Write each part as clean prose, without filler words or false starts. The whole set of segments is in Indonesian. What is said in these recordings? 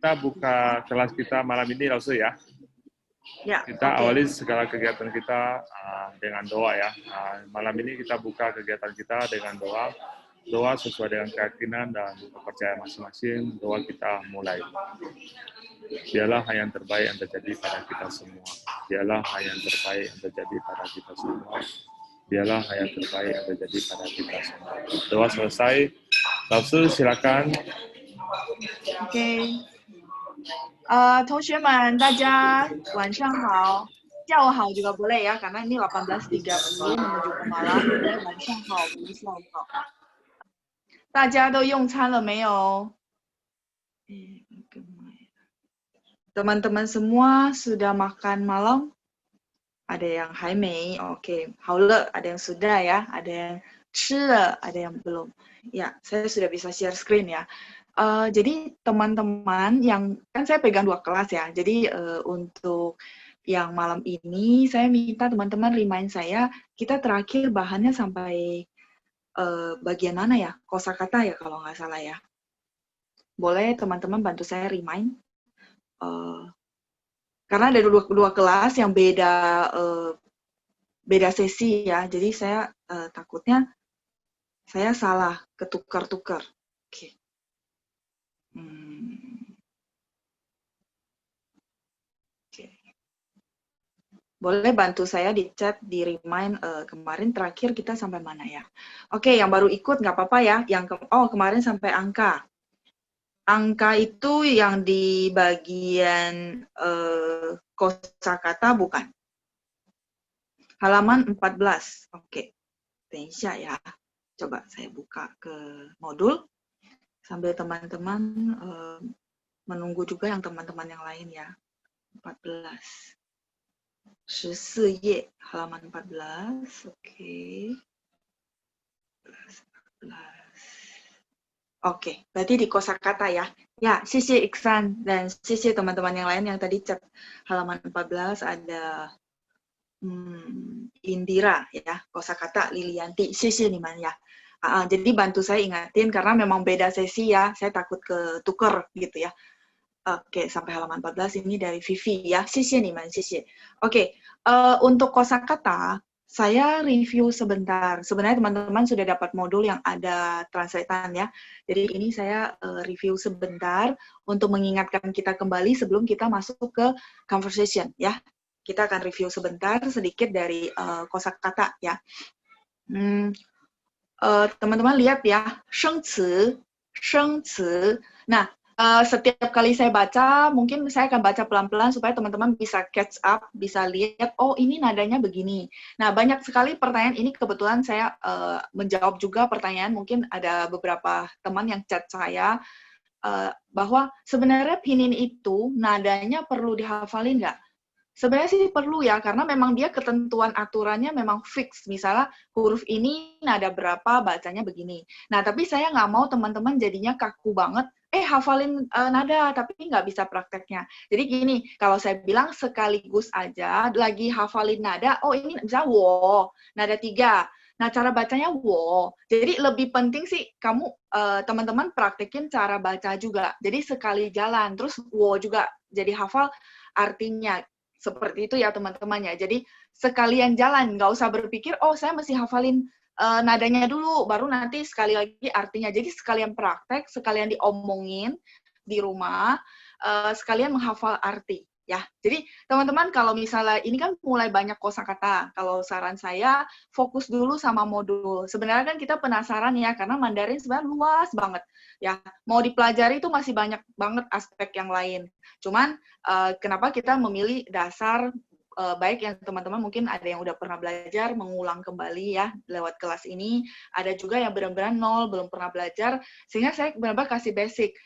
kita buka kelas kita malam ini, Lausu ya. Ya, Kita oke. awali segala kegiatan kita dengan doa ya. Malam ini kita buka kegiatan kita dengan doa. Doa sesuai dengan keyakinan dan kepercayaan masing-masing. Doa kita mulai. Biarlah yang terbaik yang terjadi pada kita semua. Biarlah yang terbaik yang terjadi pada kita semua. Biarlah yang terbaik yang terjadi pada kita semua. Doa selesai. Lausu silakan. OK，同学们，大家晚上好。下午好juga boleh ya, karena ini 18.30 menuju ke malam. Boleh 晚上好，午上好。大家都用餐了没有？ Teman-teman semua sudah makan malam? Ada yang 还没 ，OK， 好了，ada yang sudah ya, ada yang 吃了, ada yang belum. Ya, saya sudah bisa share screen ya. Jadi teman-teman yang, kan saya pegang 2 kelas ya, jadi untuk yang malam ini saya minta teman-teman remind saya, kita terakhir bahannya sampai bagian mana ya? Kosakata ya kalau nggak salah ya. Boleh teman-teman bantu saya remind? Karena ada dua kelas yang beda sesi ya, jadi saya takutnya saya salah ketukar-tukar. Oke. Boleh bantu saya di chat, di remind kemarin terakhir kita sampai mana ya? Oke, yang baru ikut nggak apa-apa ya. Kemarin sampai angka. Angka itu yang di bagian kosakata bukan? Halaman 14. Oke. 等一下ya. Coba saya buka ke modul sambil teman-teman menunggu juga yang teman-teman yang lain ya. 14. 14 页, halaman 14. Oke. 14. Oke, berarti di kosakata ya. Ya, 谢谢 Iksan dan 谢谢 teman-teman yang lain yang tadi chat halaman 14 ada Indira ya, kosakata Lilianti. 谢谢你们ya. Jadi bantu saya ingatin karena memang beda sesi ya. Saya takut ketuker gitu ya. Oke, sampai halaman 14 ini dari Vivi ya. 谢谢你们, 谢谢. Oke, untuk kosakata saya review sebentar. Sebenarnya teman-teman sudah dapat modul yang ada translatean ya. Jadi ini saya review sebentar untuk mengingatkan kita kembali sebelum kita masuk ke conversation ya. Kita akan review sebentar sedikit dari kosakata ya. Teman-teman lihat ya, 生词. Nah, setiap kali saya baca, mungkin saya akan baca pelan-pelan supaya teman-teman bisa catch up, bisa lihat, oh ini nadanya begini. Nah, banyak sekali pertanyaan ini, kebetulan saya menjawab juga pertanyaan, mungkin ada beberapa teman yang chat saya, bahwa sebenarnya pinin itu nadanya perlu dihafalin nggak? Sebenarnya sih perlu ya, karena memang dia ketentuan aturannya memang fix. Misalnya huruf ini nada berapa, bacanya begini. Nah, tapi saya nggak mau teman-teman jadinya kaku banget, hafalin nada, tapi nggak bisa prakteknya. Jadi gini, kalau saya bilang sekaligus aja, lagi hafalin nada, oh ini misalnya wo, nada 3. Nah, cara bacanya wo. Jadi lebih penting sih kamu, teman-teman praktekin cara baca juga. Jadi sekali jalan, terus wo juga jadi hafal artinya. Seperti itu ya teman-teman ya. Jadi sekalian jalan, nggak usah berpikir, oh saya mesti hafalin nadanya dulu, baru nanti sekali lagi artinya. Jadi sekalian praktek, sekalian diomongin di rumah, sekalian menghafal arti. Ya, jadi teman-teman kalau misalnya ini kan mulai banyak kosakata, kalau saran saya fokus dulu sama modul. Sebenarnya kan kita penasaran ya, karena Mandarin sebenarnya luas banget. Ya, mau dipelajari itu masih banyak banget aspek yang lain. Cuman kenapa kita memilih dasar baik yang teman-teman mungkin ada yang udah pernah belajar, mengulang kembali ya lewat kelas ini. Ada juga yang benar-benar nol, belum pernah belajar, sehingga saya benar-benar kasih basic.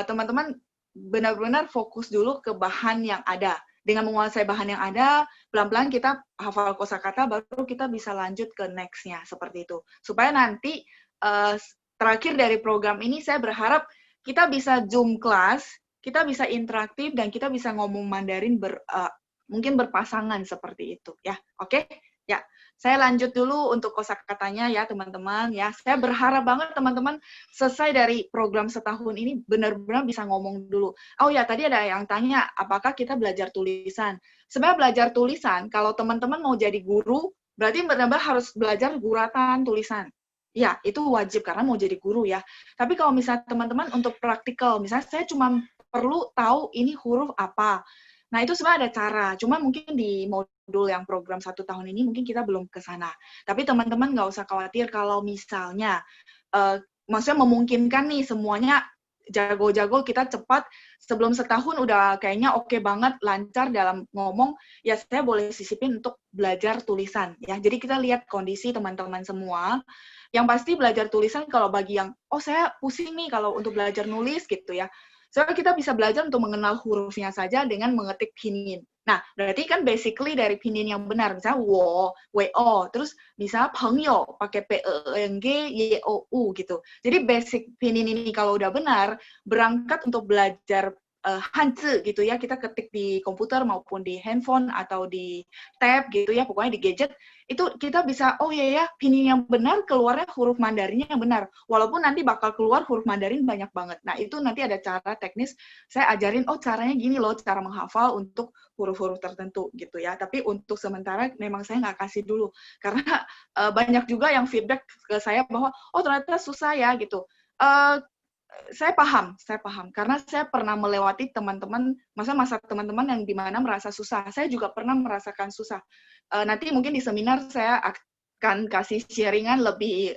Teman-teman benar-benar fokus dulu ke bahan yang ada. Dengan menguasai bahan yang ada, pelan-pelan kita hafal kosakata, baru kita bisa lanjut ke next-nya, seperti itu. Supaya nanti, terakhir dari program ini, saya berharap kita bisa Zoom class, kita bisa interaktif, dan kita bisa ngomong Mandarin mungkin berpasangan seperti itu. Ya, oke? Ya, saya lanjut dulu untuk kosakatanya ya teman-teman ya. Saya berharap banget teman-teman selesai dari program setahun ini benar-benar bisa ngomong dulu. Oh ya, tadi ada yang tanya apakah kita belajar tulisan. Sebenarnya belajar tulisan, kalau teman-teman mau jadi guru, berarti benar-benar harus belajar guratan tulisan. Ya, itu wajib karena mau jadi guru ya. Tapi kalau misalnya teman-teman untuk praktikal, misalnya saya cuma perlu tahu ini huruf apa. Nah, itu sebenarnya ada cara. Cuma mungkin di modul yang program 1 tahun ini mungkin kita belum ke sana. Tapi teman-teman nggak usah khawatir kalau misalnya, maksudnya memungkinkan nih semuanya jago-jago kita cepat, sebelum setahun udah kayaknya oke banget, lancar dalam ngomong, ya saya boleh sisipin untuk belajar tulisan. Ya, jadi kita lihat kondisi teman-teman semua. Yang pasti belajar tulisan kalau bagi yang, oh saya pusing nih kalau untuk belajar nulis gitu ya. Soalnya kita bisa belajar untuk mengenal hurufnya saja dengan mengetik pinyin. Nah, berarti kan basically dari pinyin yang benar. Misalnya wo, wo, terus misalnya pengyo, pakai p-e-n-g, y-o-u gitu. Jadi basic pinyin ini kalau udah benar, berangkat untuk belajar Hanzi gitu ya, kita ketik di komputer maupun di handphone atau di tab gitu ya, pokoknya di gadget, itu kita bisa, oh iya ya, pinyin yang benar, keluarnya huruf Mandarinnya yang benar. Walaupun nanti bakal keluar huruf Mandarin banyak banget. Nah, itu nanti ada cara teknis, saya ajarin, oh caranya gini loh, cara menghafal untuk huruf-huruf tertentu gitu ya. Tapi untuk sementara memang saya nggak kasih dulu. Karena banyak juga yang feedback ke saya bahwa, oh ternyata susah ya gitu. Saya paham, karena saya pernah melewati teman-teman, masa-masa teman-teman yang dimana merasa susah. Saya juga pernah merasakan susah. Nanti mungkin di seminar saya akan kasih sharingan lebih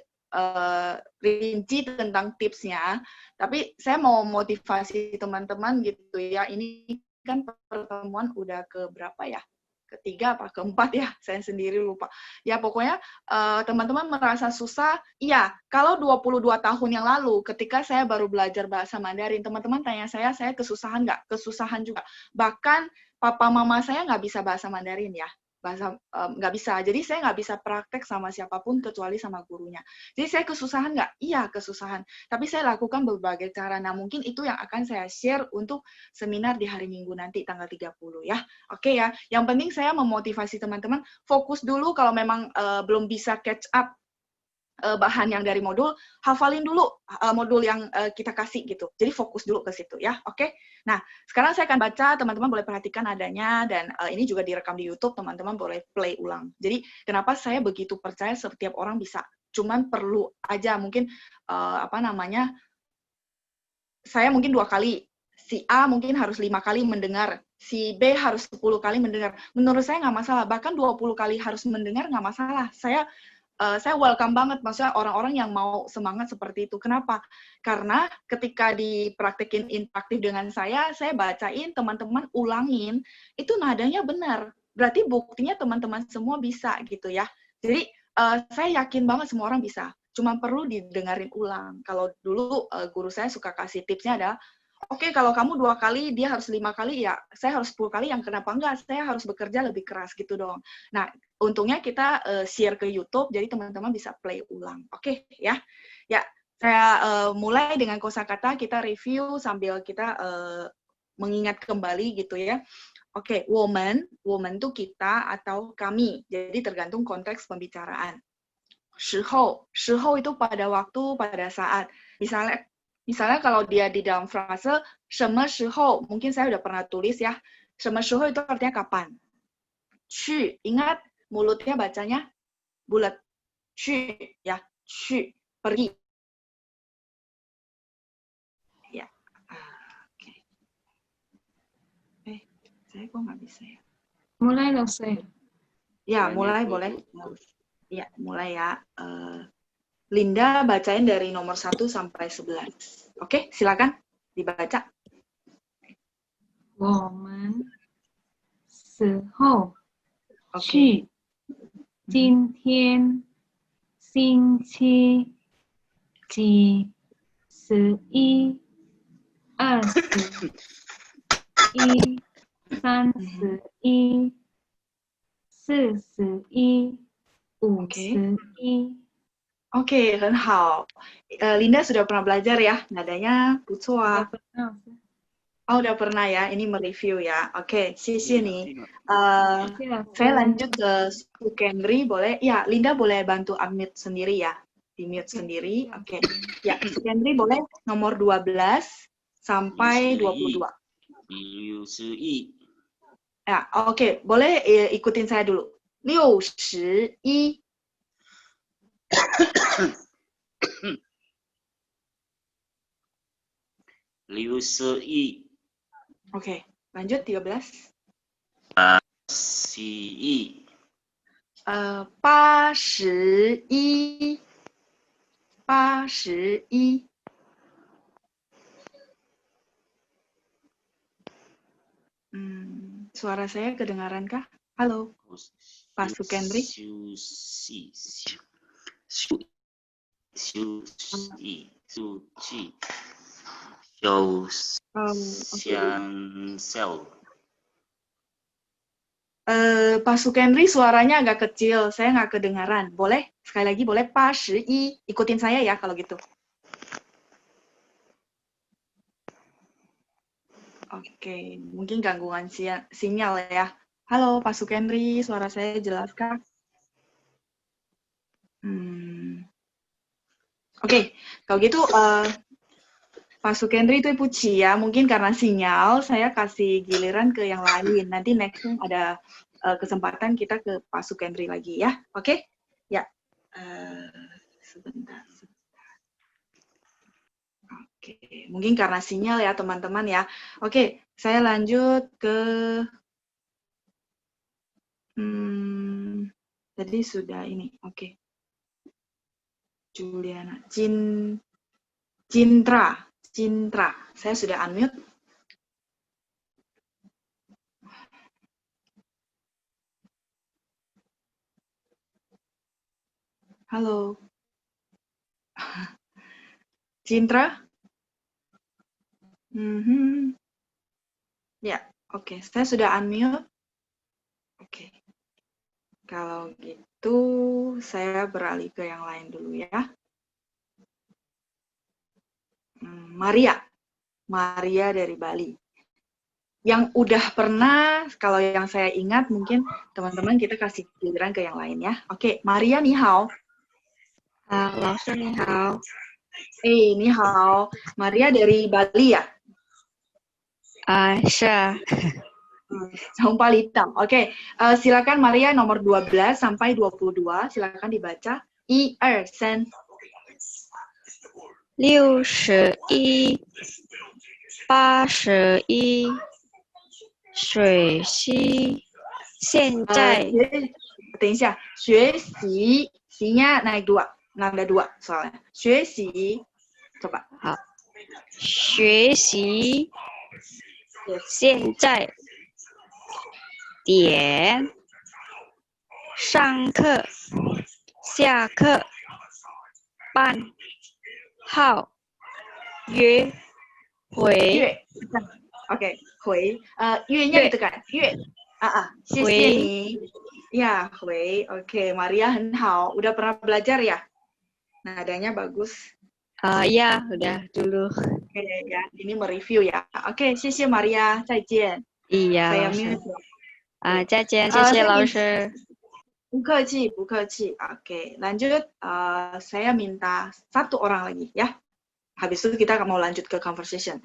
rinci tentang tipsnya. Tapi saya mau motivasi teman-teman gitu ya. Ini kan pertemuan udah ke berapa ya? Ketiga apa keempat ya, saya sendiri lupa. Ya pokoknya teman-teman merasa susah, iya, kalau 22 tahun yang lalu ketika saya baru belajar bahasa Mandarin, teman-teman tanya saya kesusahan nggak? Kesusahan juga. Bahkan papa mama saya nggak bisa bahasa Mandarin ya. Nggak bisa, jadi saya nggak bisa praktek sama siapapun kecuali sama gurunya. Jadi saya kesusahan nggak? Iya, kesusahan. Tapi saya lakukan berbagai cara. Nah, mungkin itu yang akan saya share untuk seminar di hari Minggu nanti, tanggal 30 ya. Oke ya, yang penting saya memotivasi teman-teman, fokus dulu kalau memang belum bisa catch up bahan yang dari modul, hafalin dulu modul yang kita kasih gitu. Jadi fokus dulu ke situ ya, oke? Nah, sekarang saya akan baca, teman-teman boleh perhatikan adanya, dan ini juga direkam di YouTube, teman-teman boleh play ulang. Jadi, kenapa saya begitu percaya setiap orang bisa? Cuman perlu aja mungkin, saya mungkin 2 kali, si A mungkin harus 5 kali mendengar, si B harus 10 kali mendengar. Menurut saya nggak masalah, bahkan 20 kali harus mendengar nggak masalah. Saya welcome banget, maksudnya orang-orang yang mau semangat seperti itu. Kenapa? Karena ketika dipraktekin interaktif dengan saya bacain, teman-teman ulangin, itu nadanya benar. Berarti buktinya teman-teman semua bisa gitu ya. Jadi saya yakin banget semua orang bisa. Cuma perlu didengarin ulang. Kalau dulu guru saya suka kasih tipsnya adalah, oke, kalau kamu 2 kali, dia harus 5 kali, ya saya harus 10 kali, yang kenapa enggak? Saya harus bekerja lebih keras gitu dong. Nah, untungnya kita share ke YouTube, jadi teman-teman bisa play ulang. Oke, ya. Ya, saya mulai dengan kosakata, kita review sambil kita mengingat kembali gitu ya. Oke, woman itu kita atau kami. Jadi tergantung konteks pembicaraan. 时候itu pada waktu, pada saat. Misalnya kalau dia di dalam frase 什么时候, mungkin saya udah pernah tulis ya. 什么时候itu artinya kapan. 去, ingat mulutnya bacanya bulat. 去 ya, 去, pergi. Ya. Oke. Saya kok nggak bisa ya. Mulai dong saya. Ya, mulai boleh. Ya, mulai ya. Linda bacain dari nomor 1 sampai 11. Oke, silakan dibaca. 我们死后 Oke. 去今天星期几11、21、31、41、51。Oke, 很好。Linda sudah pernah belajar ya, nadanya 不错啊。Oh, udah pernah ya. Ini mereview ya. Oke, Sisi nih. 谢谢老 Saya 师。 lanjut ke Sukendri, boleh? Ya, Linda boleh bantu unmute sendiri ya. Di-mute sendiri. Oke. Ya, Sukendri boleh nomor 12 sampai 22. 61 Ya, oke. Boleh ikutin saya dulu. 61. 61 Oke, lanjut 13. 81 81. 81. Suara saya kedengaran kah? Halo, Pak Sukendri. ，Pak Sukendri suaranya agak kecil, saya nggak kedengaran. Boleh? Sekali lagi boleh 81. Ikutin saya ya kalau gitu. Oke, mungkin gangguan sinyal ya. Halo Pak Sukendri, suara saya jelas kah? Oke, kalau gitu Pak Sukendri itu Puci ya, mungkin karena sinyal saya kasih giliran ke yang lain. Nanti next ada kesempatan kita ke Pak Sukendri lagi ya, oke? Ya, sebentar. Oke, mungkin karena sinyal ya teman-teman ya. Oke, saya lanjut ke tadi sudah ini, oke. Juliana, Cintra. Saya sudah unmute. Halo. Cintra? Ya, oke. Saya sudah unmute. Oke. Kalau gitu, saya beralih ke yang lain dulu ya. Maria dari Bali. Yang udah pernah, kalau yang saya ingat, mungkin teman-teman kita kasih giliran ke yang lain ya. Oke, Maria, ni hao. 老师你好， ni hao. Maria dari Bali ya? 是啊， Jompa Hitam. Oke, silakan Maria nomor 12 sampai 22, silakan dibaca. 1、2、3。61、81、水溪，现在等一下，学习习nya naik 2, nada 2 soalnya. 学习 coba. 好，学习，现在点，上课，下课，班号，约回， Oke, 回月nya gitu kan? 月谢谢你。Ya, 回. Oke, Maria 很好. Udah pernah belajar ya? Nadanya bagus. ya udah dulu. Oke ya, ini mereview ya. Oke, 谢谢 Maria, 再见。 Iya, Saya 老师。 mute. 再见，谢谢老师。 不客气. Oke, lanjut. Saya minta satu orang lagi ya. Habis itu kita mau lanjut ke conversation.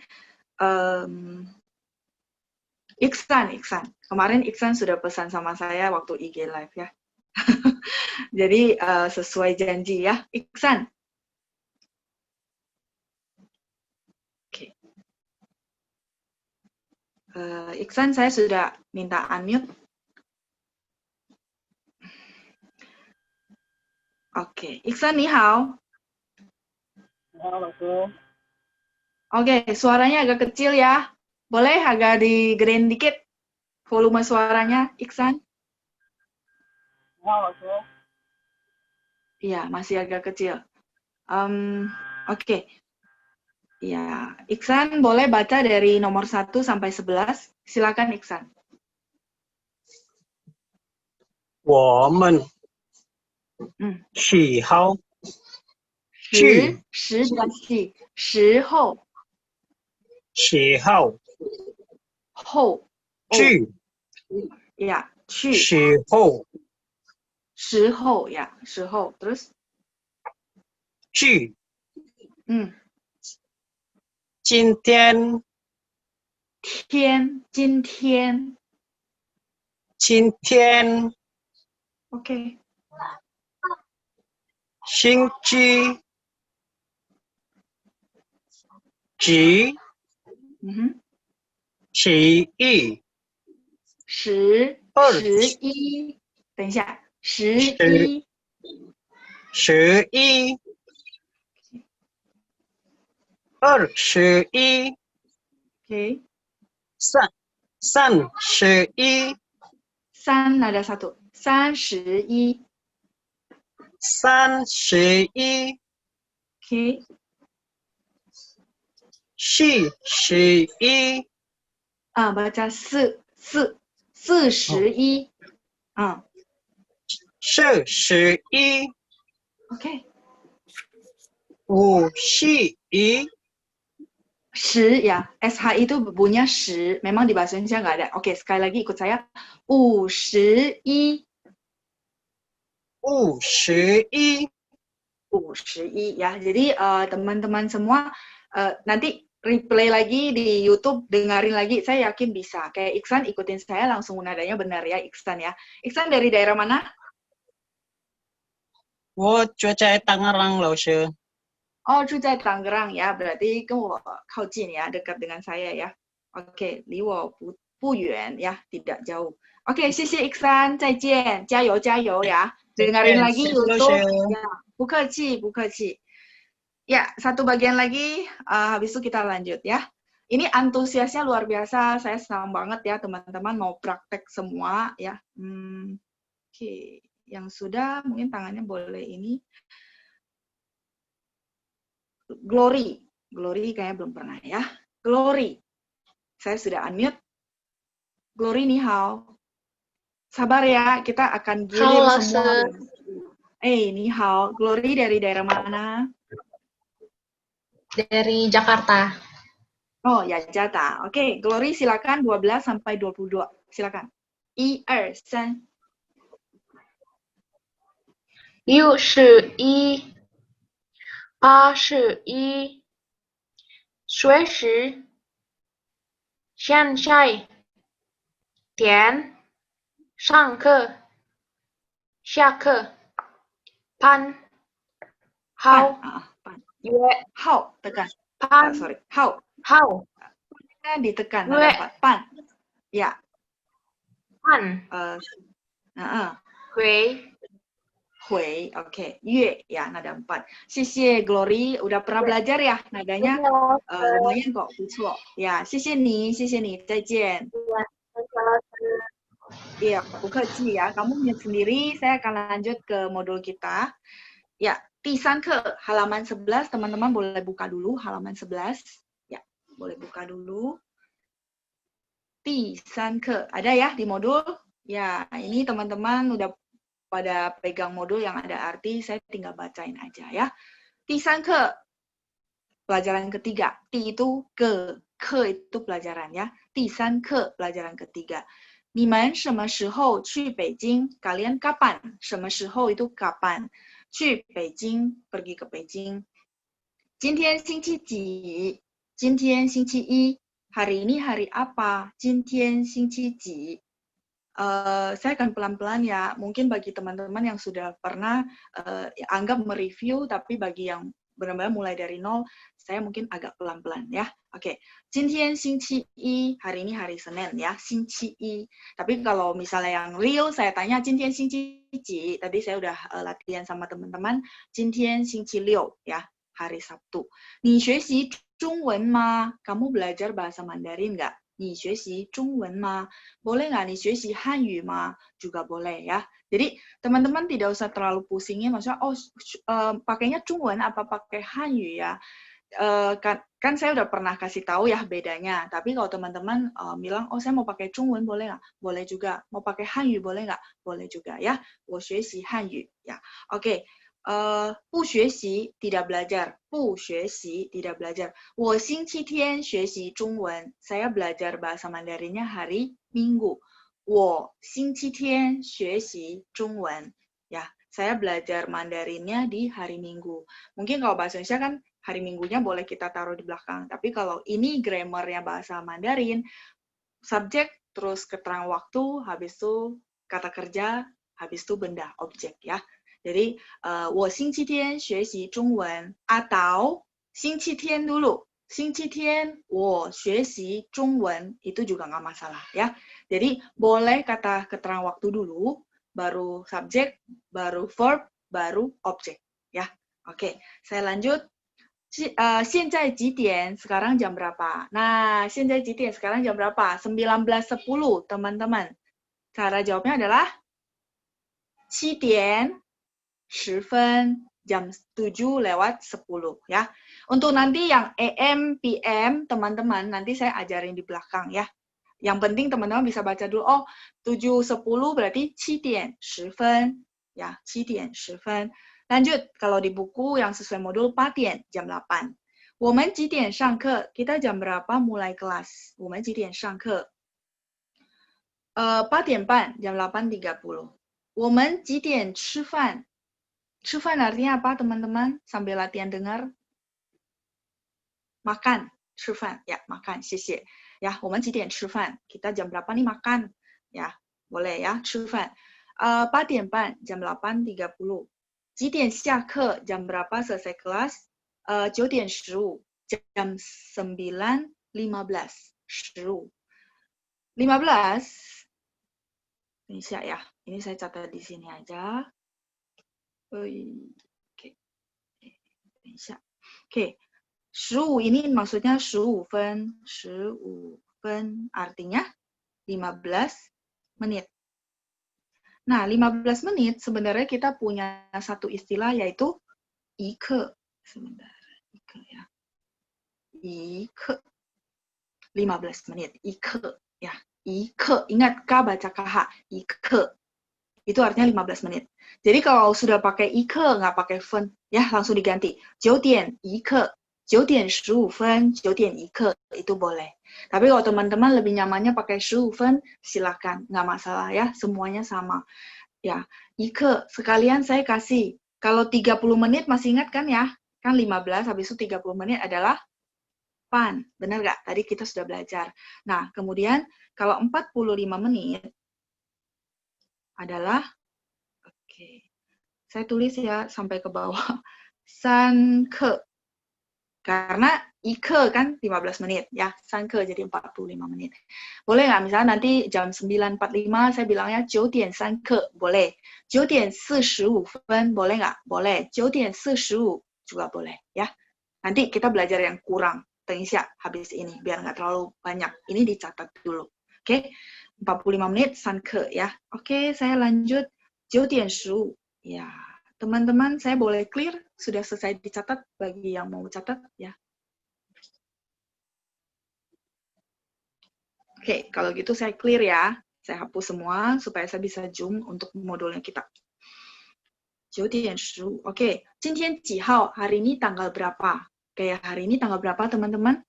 Iksan. Kemarin Iksan sudah pesan sama saya waktu IG Live ya. Jadi sesuai janji ya. Iksan. Oke. Iksan, saya sudah minta unmute. Oke, Iksan ni hao. Oke, suaranya agak kecil ya. Boleh agak digedein dikit volume suaranya, Iksan? Iya, masih agak kecil. Oke. Ya, Iksan boleh baca dari nomor 1 sampai 11. Silakan Iksan. 我们喜好10 bukan 10 后 喜好后 去 ya 去时候时候 ya 时候 terus 去 今天今天 今天 oke 星期几 几一十二一，等一下，十十一21 oke 31三 ada satu 31 31 oke 41 baca 41 41 oke 51 10 ya SH itu bunyinya 10 memang di bahasa Indonesia nggak ada oke sekali lagi ikut saya 51 51 51 ya jadi teman-teman semua nanti replay lagi di YouTube dengerin lagi saya yakin bisa kayak Iksan ikutin saya langsung nadanya benar ya Iksan ya Iksan dari daerah mana? 我住在Tangerang 老师 Oh, 住在 Tangerang ya, berarti 跟我靠近ya, dekat dengan saya ya. Oke, 离我不远ya, tidak jauh. Oke, 谢谢 Iksan, 再见，加油加油ya. Dengerin lagi YouTube. Ya, 不客气不客气. Ya, satu bagian lagi, habis itu kita lanjut ya. Ini antusiasnya luar biasa, saya senang banget ya teman-teman mau praktek semua ya. Oke, yang sudah mungkin tangannya boleh ini. Glory kayaknya belum pernah ya. Glory, saya sudah unmute. Glory ni hao. Sabar ya, kita akan gilir semua. Ni hao. Glory dari daerah mana? Dari Jakarta. Oh ya, Jata. Oke, Glory silakan 12 sampai 22. Silakan. 1 2 3 61 81 随时现在点上课下课pan how 约 how tekan pan sorry how ditekan ada 4 pan ya pan 回 oke 月 ya nada 4 谢谢 Glory udah pernah belajar ya nadanya lumayan kok 不错 ya 谢谢你再见 iya 不客气 ya kamu mute sendiri saya akan lanjut ke modul kita ya 第三课 halaman 11 teman-teman boleh buka dulu halaman 11 ya boleh buka dulu 第三课 ada ya di modul ya ini teman-teman udah pada pegang modul yang ada arti, saya tinggal bacain aja ya. 第三课 pelajaran ketiga. 第 itu ke itu pelajaran ya. 第三课 pelajaran ketiga. 你们什么时候去北京? Kalian kapan? 什么时候 itu kapan? 去北京 pergi ke Beijing. 今天星期几? 今天星期一. Hari ini hari apa? 今天星期几? Saya akan pelan-pelan ya. Mungkin bagi teman-teman yang sudah pernah anggap mereview, tapi bagi yang benar-benar mulai dari nol, saya mungkin agak pelan-pelan ya. Oke, 今天星期一 hari ini hari Senin ya, 星期一. Tapi kalau misalnya yang real, saya tanya 今天星期几, tadi saya udah latihan sama teman-teman, 今天星期六 ya, hari Sabtu. 你学习中文吗? Kamu belajar bahasa Mandarin nggak? 你学习中文吗? Boleh nggak? 你学习汉语吗? Juga boleh ya. Jadi teman-teman tidak usah terlalu pusingin, maksudnya pakainya Zhongwen apa pakai Hanyu ya? Kan saya udah pernah kasih tahu ya bedanya. Tapi kalau teman-teman bilang, saya mau pakai Zhongwen boleh nggak? Boleh juga. Mau pakai Hanyu boleh nggak? Boleh juga ya. 我学习汉语 ya. Oke. 不学习 tidak belajar, 不学习 tidak belajar. 我星期天学习中文, saya belajar bahasa Mandarinnya hari Minggu. 我星期天学习中文, ya, saya belajar Mandarinnya di hari Minggu. Mungkin kalau bahasa Indonesia kan hari Minggunya boleh kita taruh di belakang, tapi kalau ini grammarnya bahasa Mandarin, subjek terus keterangan waktu, habis itu kata kerja, habis itu benda, objek, ya. Jadi, 我星期天学习中文 atau 星期天 dulu. 星期天我学习中文 itu juga nggak masalah, ya. Jadi, boleh kata keterangan waktu dulu, baru subjek, baru verb, baru objek, ya. Oke, saya lanjut. 现在几点? Sekarang jam berapa? Nah, 现在几点? Sekarang jam berapa? 19.10, teman-teman. Cara jawabnya adalah 7点10分, jam 7 lewat 10, ya. Untuk nanti yang AM, PM, teman-teman, nanti saya ajarin di belakang, ya. Yang penting teman-teman bisa baca dulu, oh, 7.10 berarti 7点10分, ya, 7点10分. Lanjut, kalau di buku yang sesuai modul 8点, jam 8. 我们几点上课? Kita jam berapa mulai kelas? 我们几点上课? 8点半, jam 8.30. 我们几点吃饭? 吃饭 artinya apa, teman-teman? Sambil latihan dengar. Makan, 吃饭, ya, makan, 谢谢. Ya, 我们几点吃饭? Kita jam berapa nih makan? Ya, boleh ya, 吃饭. 8点半, jam 8.30. 几点下课? Jam berapa selesai kelas? 9点15, jam 9.15. 15. 15. 等一下ya, ini saya catat di sini aja. Oke. 等一下. Oke. 15 ini maksudnya 15 分. 15 分 artinya 15 menit. Nah, 15 menit sebenarnya kita punya satu istilah yaitu 一刻. Sebentar, 一刻 ya. 一刻. 15 menit, 一刻 ya. 一刻, ingat K baca KH, 一刻. Itu artinya 15 menit. Jadi kalau sudah pakai 一刻 nggak pakai 分 ya, langsung diganti. 9点一刻, 9点15分, 9点一刻, itu boleh. Tapi kalau teman-teman lebih nyamannya pakai 15 分, silakan, nggak masalah ya, semuanya sama. Ya, 一刻, sekalian saya kasih. Kalau 30 menit masih ingat kan ya? Kan 15 habis itu 30 menit adalah pan. Benar nggak? Tadi kita sudah belajar. Nah, kemudian kalau 45 menit adalah, oke, saya tulis ya sampai ke bawah, 3课. Karena 一课 kan 15 menit, ya, 3课 jadi 45 menit. Boleh nggak? Misalnya nanti jam 9.45 saya bilangnya 9点3课, boleh. 9点45分, boleh nggak? Boleh. 9点45 juga boleh, ya. Nanti kita belajar yang kurang, tengah habis ini, biar nggak terlalu banyak. Ini dicatat dulu, oke? 45 menit, 3课, ya. Oke, saya lanjut. 9点15, ya. Teman-teman, saya boleh clear? Sudah selesai dicatat bagi yang mau catat, ya. Oke, kalau gitu saya clear ya. Saya hapus semua supaya saya bisa zoom untuk modulnya kita. 9点15. Oke, 今天几号? Hari ini tanggal berapa? Kayak hari ini tanggal berapa, teman-teman?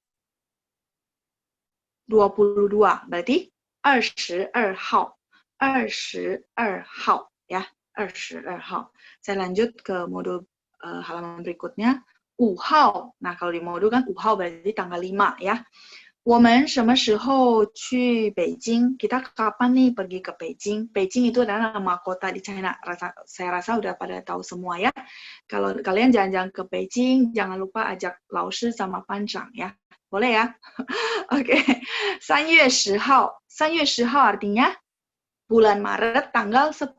22. Berarti 22号. 22号, ya. 22号. Saya lanjut ke modul halaman berikutnya. 5号. Nah, kalau di modul kan 5号 berarti tanggal 5, ya. 我们什么时候去北京? Kita kapan nih pergi ke Beijing? Beijing itu adalah nama kota di China. Saya rasa udah pada tahu semua ya. Kalau kalian jalan-jalan ke Beijing, jangan lupa ajak Laoshi sama Panjang ya. Boleh ya? Oke. 3月10号. 3月10号 artinya bulan Maret tanggal 10.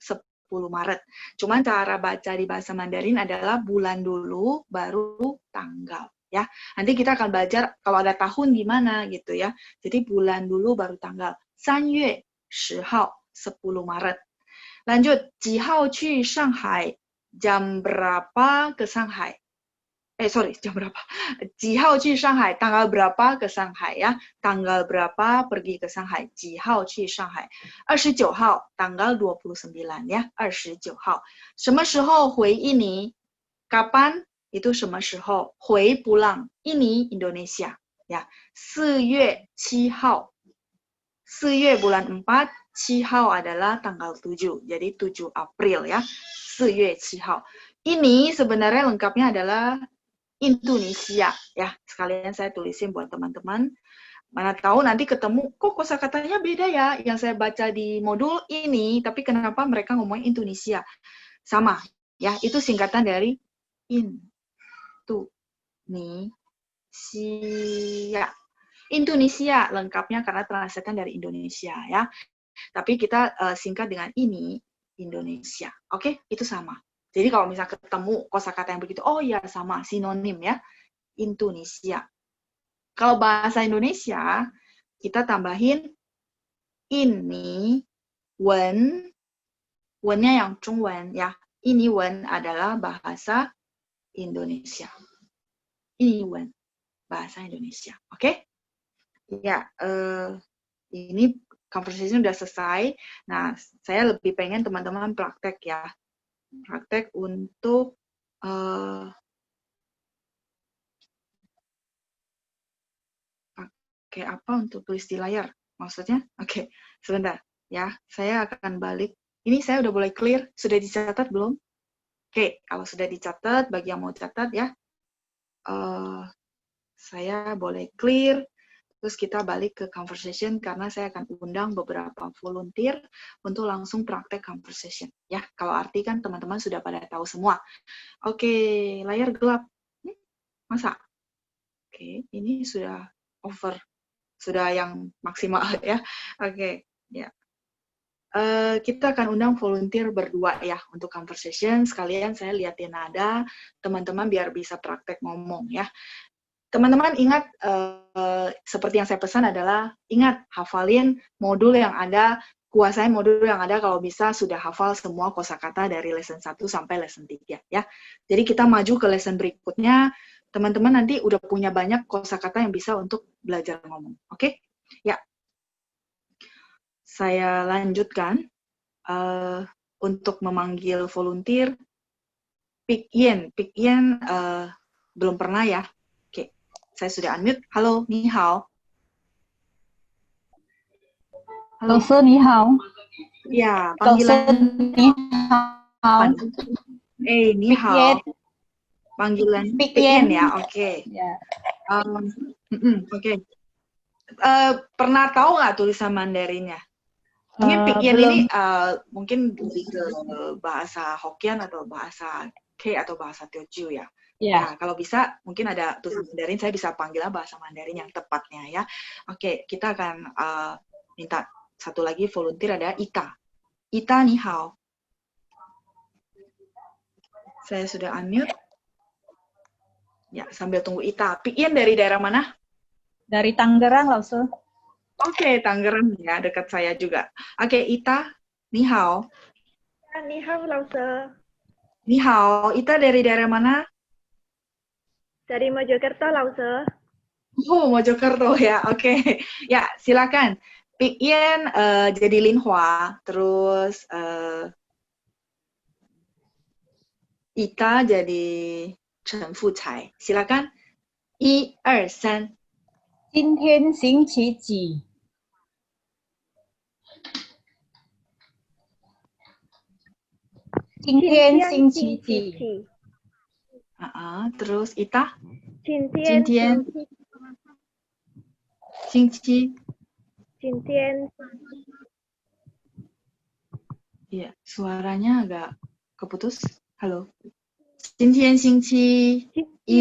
10 Maret. Cuman cara baca di bahasa Mandarin adalah bulan dulu baru tanggal. Ya, nanti kita akan belajar kalau ada tahun gimana gitu ya. Jadi bulan dulu baru tanggal. 3月10号, 10 Maret. Lanjut, 几号去上海? Jam berapa ke Shanghai? sorry, jam berapa? 几号去上海? Tanggal berapa ke Shanghai ya? Tanggal berapa pergi ke Shanghai? 几号去上海? 29号, tanggal 29 ya, 29号. 什么时候回印尼? Kapan? Itu 什么时候? 回 pulang. Ini Indonesia ya. 4月7号. 4 月 bulan 4, 7 号 adalah tanggal 7. Jadi 7 April ya. 4月7号. Ini sebenarnya lengkapnya adalah Indonesia ya. Sekalian saya tulisin buat teman-teman. Mana tahu nanti ketemu kok kosakatanya beda ya yang saya baca di modul ini, tapi kenapa mereka ngomong Indonesia? Sama ya, itu singkatan dari Indonesia. Indonesia lengkapnya karena translatean dari Indonesia ya. Tapi kita singkat dengan ini Indonesia. Oke, itu sama. Jadi kalau misalnya ketemu kosakata yang begitu, oh ya sama, sinonim ya, Indonesia. Kalau bahasa Indonesia, kita tambahin ini, wen, wennya yang Zhongwen ya. Ini wen adalah bahasa Indonesia. Ini wen, bahasa Indonesia. Oke? Ya, ini conversation udah selesai. Nah, saya lebih pengen teman-teman praktek ya. Praktek untuk pakai apa untuk tulis di layar maksudnya? Oke, sebentar ya, saya akan balik. Ini saya udah boleh clear, sudah dicatat belum? Oke, kalau sudah dicatat, bagi yang mau catat ya, saya boleh clear. Terus kita balik ke conversation karena saya akan undang beberapa volunteer untuk langsung praktek conversation. Ya, kalau arti kan teman-teman sudah pada tahu semua. Oke, layar gelap. Masa? Oke, ini sudah over. Sudah yang maksimal ya. Oke, ya. Kita akan undang volunteer berdua ya untuk conversation. Sekalian saya liatin nada teman-teman biar bisa praktek ngomong ya. Teman-teman ingat, seperti yang saya pesan adalah, ingat, hafalin modul yang ada, kuasain modul yang ada, kalau bisa sudah hafal semua kosakata dari lesson 1 sampai lesson 3, ya. Jadi kita maju ke lesson berikutnya, teman-teman nanti udah punya banyak kosakata yang bisa untuk belajar ngomong, oke? Ya. Saya lanjutkan, untuk memanggil volunteer, Pik Yen belum pernah ya. Saya sudah unmute. Halo, ni hao. Halo. 老师你好， Ya, 老师 panggilan. 你好， Ni hao. Yen. Panggilan Pik Yen Yen. ya, oke. Ya. Oke. Pernah tahu nggak tulisan Mandarinnya? Mungkin Pik Yen belum. ini mungkin lebih ke bahasa Hokkien atau bahasa K atau bahasa Teochew ya. Ya. Nah, kalau bisa, mungkin ada tulisan Mandarin, saya bisa panggilnya bahasa Mandarin yang tepatnya ya. Oke, kita akan minta satu lagi volunteer, ada Ita. Ita, ni hao. Saya sudah unmute. Ya, sambil tunggu Ita. Pik Yen dari daerah mana? Dari Tangerang, Lausur. Oke, Tangerang ya, dekat saya juga. Oke, Ita, ni hao. Ni hao, Lausur. Ni hao. Ita dari daerah mana? Dari Mojokerto, Lausur. Oh, Mojokerto ya, oke. Ya, silakan. Pik Yen jadi Lin Hua, terus Ita jadi Chen Fucai. Silakan. 1, 2, 3. 今天星期几？今天星期几？ Terus Ita? 今今天星期 Iya, suaranya agak keputus. Halo. 今天星期一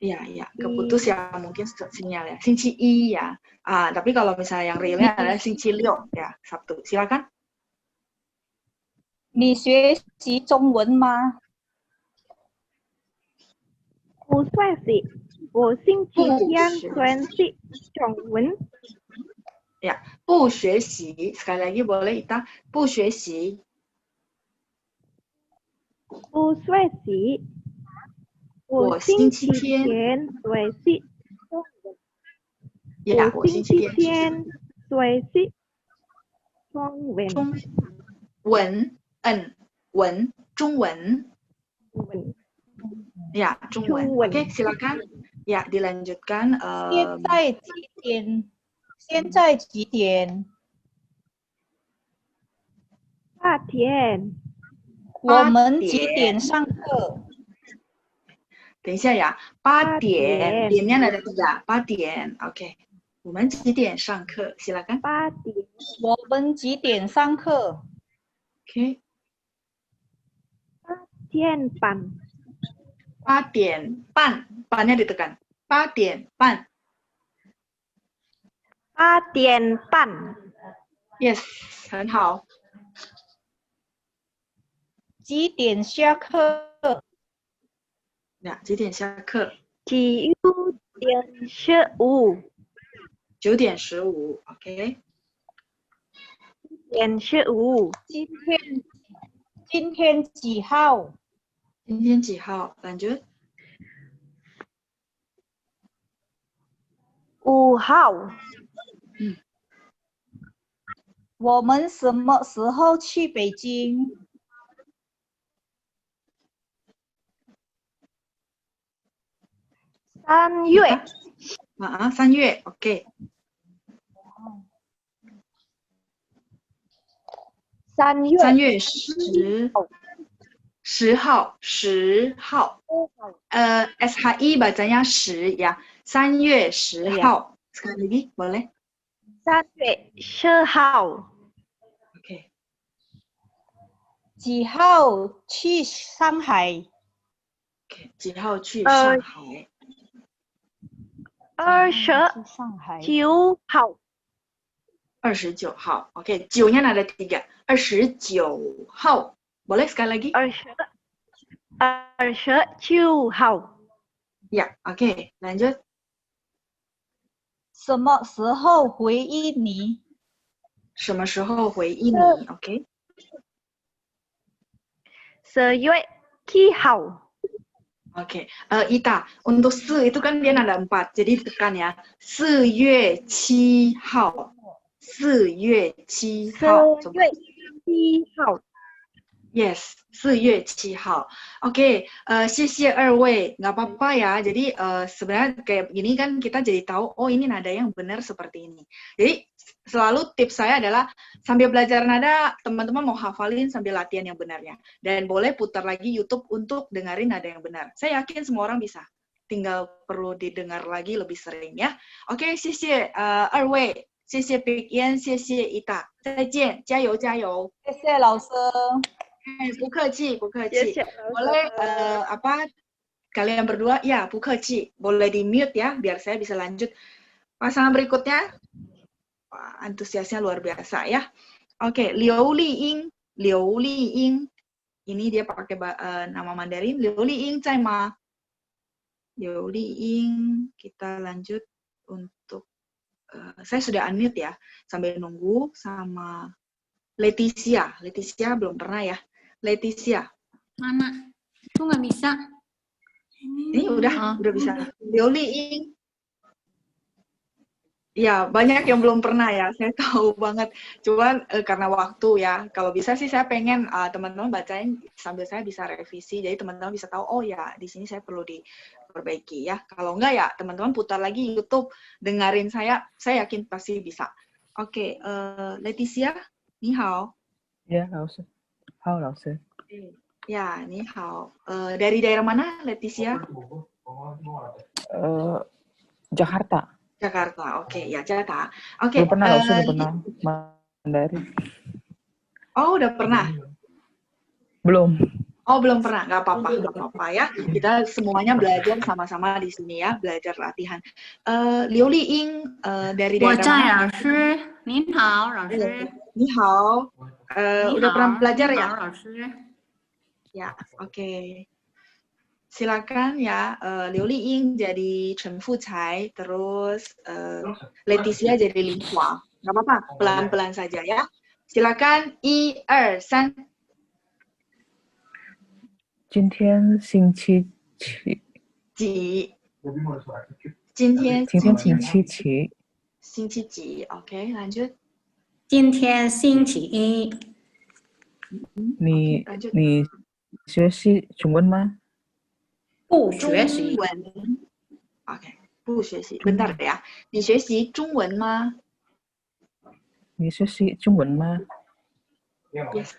Iya, keputus ya mungkin sinyal ya. 星期一 ya. Tapi kalau misalnya yang realnya adalah 星期六 ya, Sabtu. Silakan. 你学习中文吗？不算是，我星期天学习中文。 Ya, 不学习. Sekali lagi boleh Ita. 不学习.不算是，我星期天算是中文。呀，我星期天算是中文。中文，文，中文。Ya, Zhongwen. Oke, silakan. Ya, dilanjutkan. 现在几点？8点。我们几点上课？等一下呀，8点，点nya ada 3, 8点。Oke. 我们几点上课？silakan. 8点。我们几点上课？ Oke. 8点半。8点半，半nya ditekan. 8点半。8点半。Yes, 很好。几点下课？呀，几点下课9点15。9点15。OK。9点15。今天几号？今天几号？lanjut。5号。我们什么时候去北京？3月。3月。OK。3月10号。SHI bacanya 10 ya. 3月10号。Sekali lagi, boleh? 3月10号。OK。几号去上海？ OK， 几号去上海？29号。29号。Oke, 9-nya ada 3. 29 号。Boleh sekali lagi? 29号。Ya, oke. Lanjut. 什么时候回应你？什么时候回应你 ？OK。10月7号。Oke, Ita, untuk 4 itu kan dia nada 4, jadi tekan ya. 4月7号。4月7号。4月7号。Yes, 4月7号. Oke, 谢谢2位. Nggak apa-apa ya. Jadi sebenarnya kayak gini kan kita jadi tahu, oh ini nada yang benar seperti ini. Jadi selalu tips saya adalah sambil belajar nada, teman-teman mau hafalin sambil latihan yang benarnya. Dan boleh putar lagi YouTube untuk dengerin nada yang benar. Saya yakin semua orang bisa. Tinggal perlu didengar lagi lebih sering ya. Oke, 谢谢2位. 谢谢Big Yan, 谢谢Ita. 再见，加油加油。谢谢老师。不客气，不客气。Boleh kalian berdua? Ya, 不客气. Boleh di mute ya, biar saya bisa lanjut. Pasangan berikutnya, wah, antusiasnya luar biasa ya. Oke, Liu Liying. Ini dia pakai nama Mandarin. Liu Liying, zai ma? Liu Liying, kita lanjut untuk saya sudah unmute ya, sambil nunggu sama Leticia. Leticia belum pernah ya. Leticia. Mana? Aku nggak bisa. Ini udah bisa. Liu Liying. Ya, banyak yang belum pernah ya. Saya tahu banget. Cuman karena waktu ya. Kalau bisa sih saya pengen teman-teman bacain sambil saya bisa revisi. Jadi teman-teman bisa tahu, oh ya, di sini saya perlu diperbaiki ya. Kalau enggak ya, teman-teman putar lagi YouTube, dengerin saya yakin pasti bisa. Oke, Leticia, ni hao. Ya, 老师。好，老师。Ya, ni hao. Dari daerah mana, Leticia? Jakarta. Jakarta, oke. Ya, Jakarta. Oke. Belum pernah, langsung udah pernah Mandarin. Oh, udah pernah? Belum. Oh, belum pernah. Nggak apa-apa ya. Kita semuanya belajar sama-sama di sini ya, belajar latihan. Liu Liying dari daerah mana? 老师，您好，老师。 Ni hao. Udah pernah belajar ya? 老师。 Ya, oke. Silakan ya, Liu Liying jadi Chen Fucai, terus Leticia jadi Lin Hua. Nggak apa-apa, pelan-pelan saja ya. Silakan, 1, 2, 3. 今天星期几？几？今天今天星期几？星期几 ？OK， lanjut。今天星期一，你 lanjut。你学习中文吗？不中学习，文。OK， 不学习。Bentar ya， 你学习中文吗你学习中文吗？ ？Yes。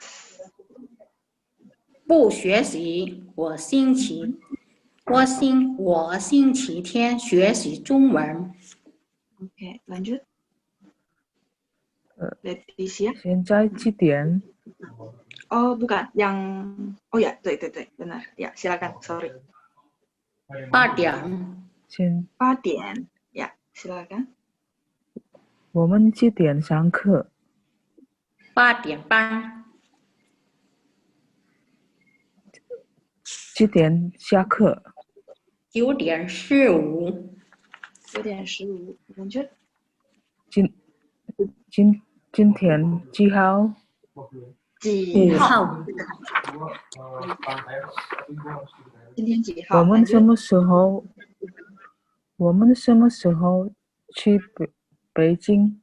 不学习。我星期天学习中文。 OK， lanjut。Leticia。现在几点？ Oh bukan, yang oh ya, 对对对 benar ya, silakan, sorry. 8点，现8点 ya, silakan. 我们几点上课？ 8点半，几点下课？ 9点15， 9点15 lanjut. 今天几号？几号？号，今天几号？我们什 lanjut. 么时候？我们什么时候去北京？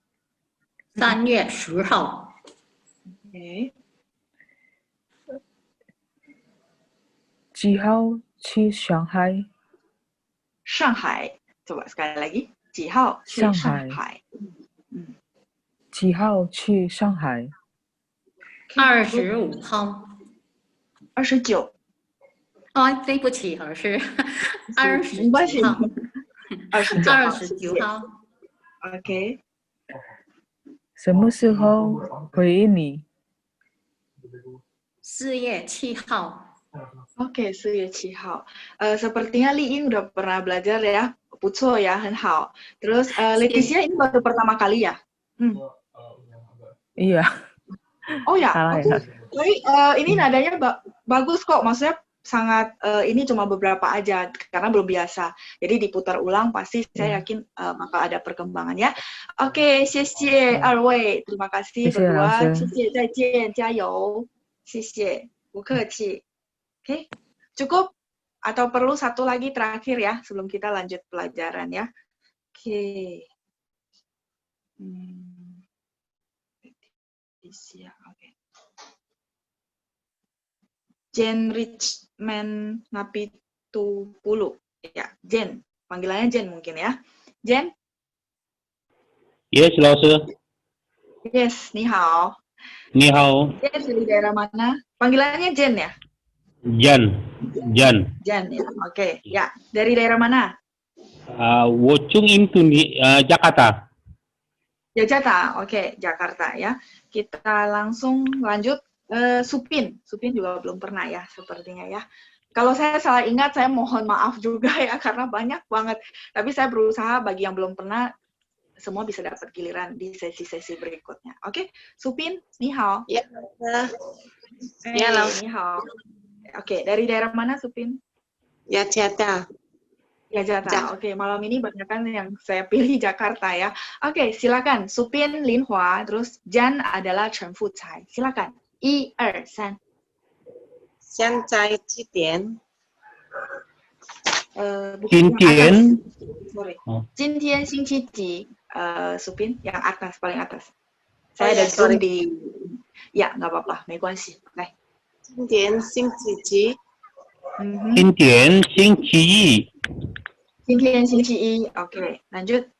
3月10号， Okay. 几号去上海？ 上海 coba sekali lagi. 几号去上上海。海？几号去上海？ 25号。 29。哦，对不起，老师没关系。 29号， 29号。 号。 OK. 什么时候回应你？ 4月7号。 Oke, 4月7号. Sepertinya Li Ying udah pernah belajar ya. Puco ya, 很好. Terus Leticia ini baru pertama kali ya? Iya. Oh ya, Salah oke. ya. Tapi ini nadanya bagus kok. Maksudnya sangat ini cuma beberapa aja karena belum biasa. Jadi diputar ulang pasti saya yakin bakal ada perkembangan ya. Oke, 谢谢二位. Terima kasih 谢谢老 berdua. 师。谢谢，再见，加油。谢谢，不客气. Oke, cukup atau perlu satu lagi terakhir ya sebelum kita lanjut pelajaran ya. Oke. Oke. Jen Richman Napitupulu. Ya, Jen. Panggilannya Jen mungkin ya. Jen? Yes, 老师。 Yes, 你好。你好。 Jen dari daerah mana? Panggilannya Jen ya? Jan. Jan ya. Oke, ya. Dari daerah mana? Wocung itu Jakarta. Jakarta. Oke, Jakarta ya. Kita langsung lanjut. Supin juga belum pernah ya sepertinya ya. Kalau saya salah ingat, saya mohon maaf juga ya karena banyak banget. Tapi saya berusaha bagi yang belum pernah, semua bisa dapat giliran di sesi-sesi berikutnya. Oke, Supin, ni hao. Ya, Ni hao. Oke, dari daerah mana Supin? Ya, Jakarta. Ya, Jakarta. Oke, malam ini banyak kan yang saya pilih Jakarta ya. Oke, silakan. Supin, Lin Hua, terus Jan adalah Chen Fu Cai. Silakan. 1、2、3。现在几点？今天。 Sorry. 今天星期几？Supin, yang atas, paling atas. Saya ada zoom di... Ya, nggak apa-apa, 没关系. Oke. 今天星期几？今天星期一。今天星期一 ，OK， lanjut.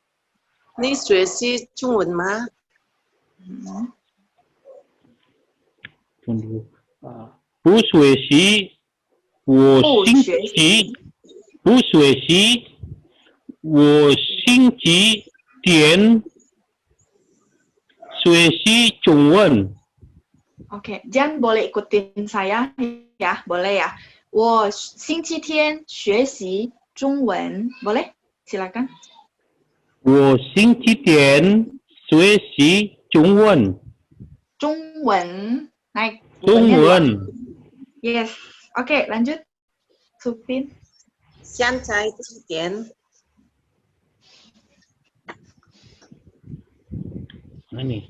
你学习中文吗？不学习，我星期不学习，我星期天学习中文。 Oke, Jan boleh ikutin saya ya, boleh ya. 我星期天学习中文 boleh? Silakan. 我星期天学习中文。中文 naik. 中文。 Yes. Oke, lanjut. Supin. 现在几点？ Ini.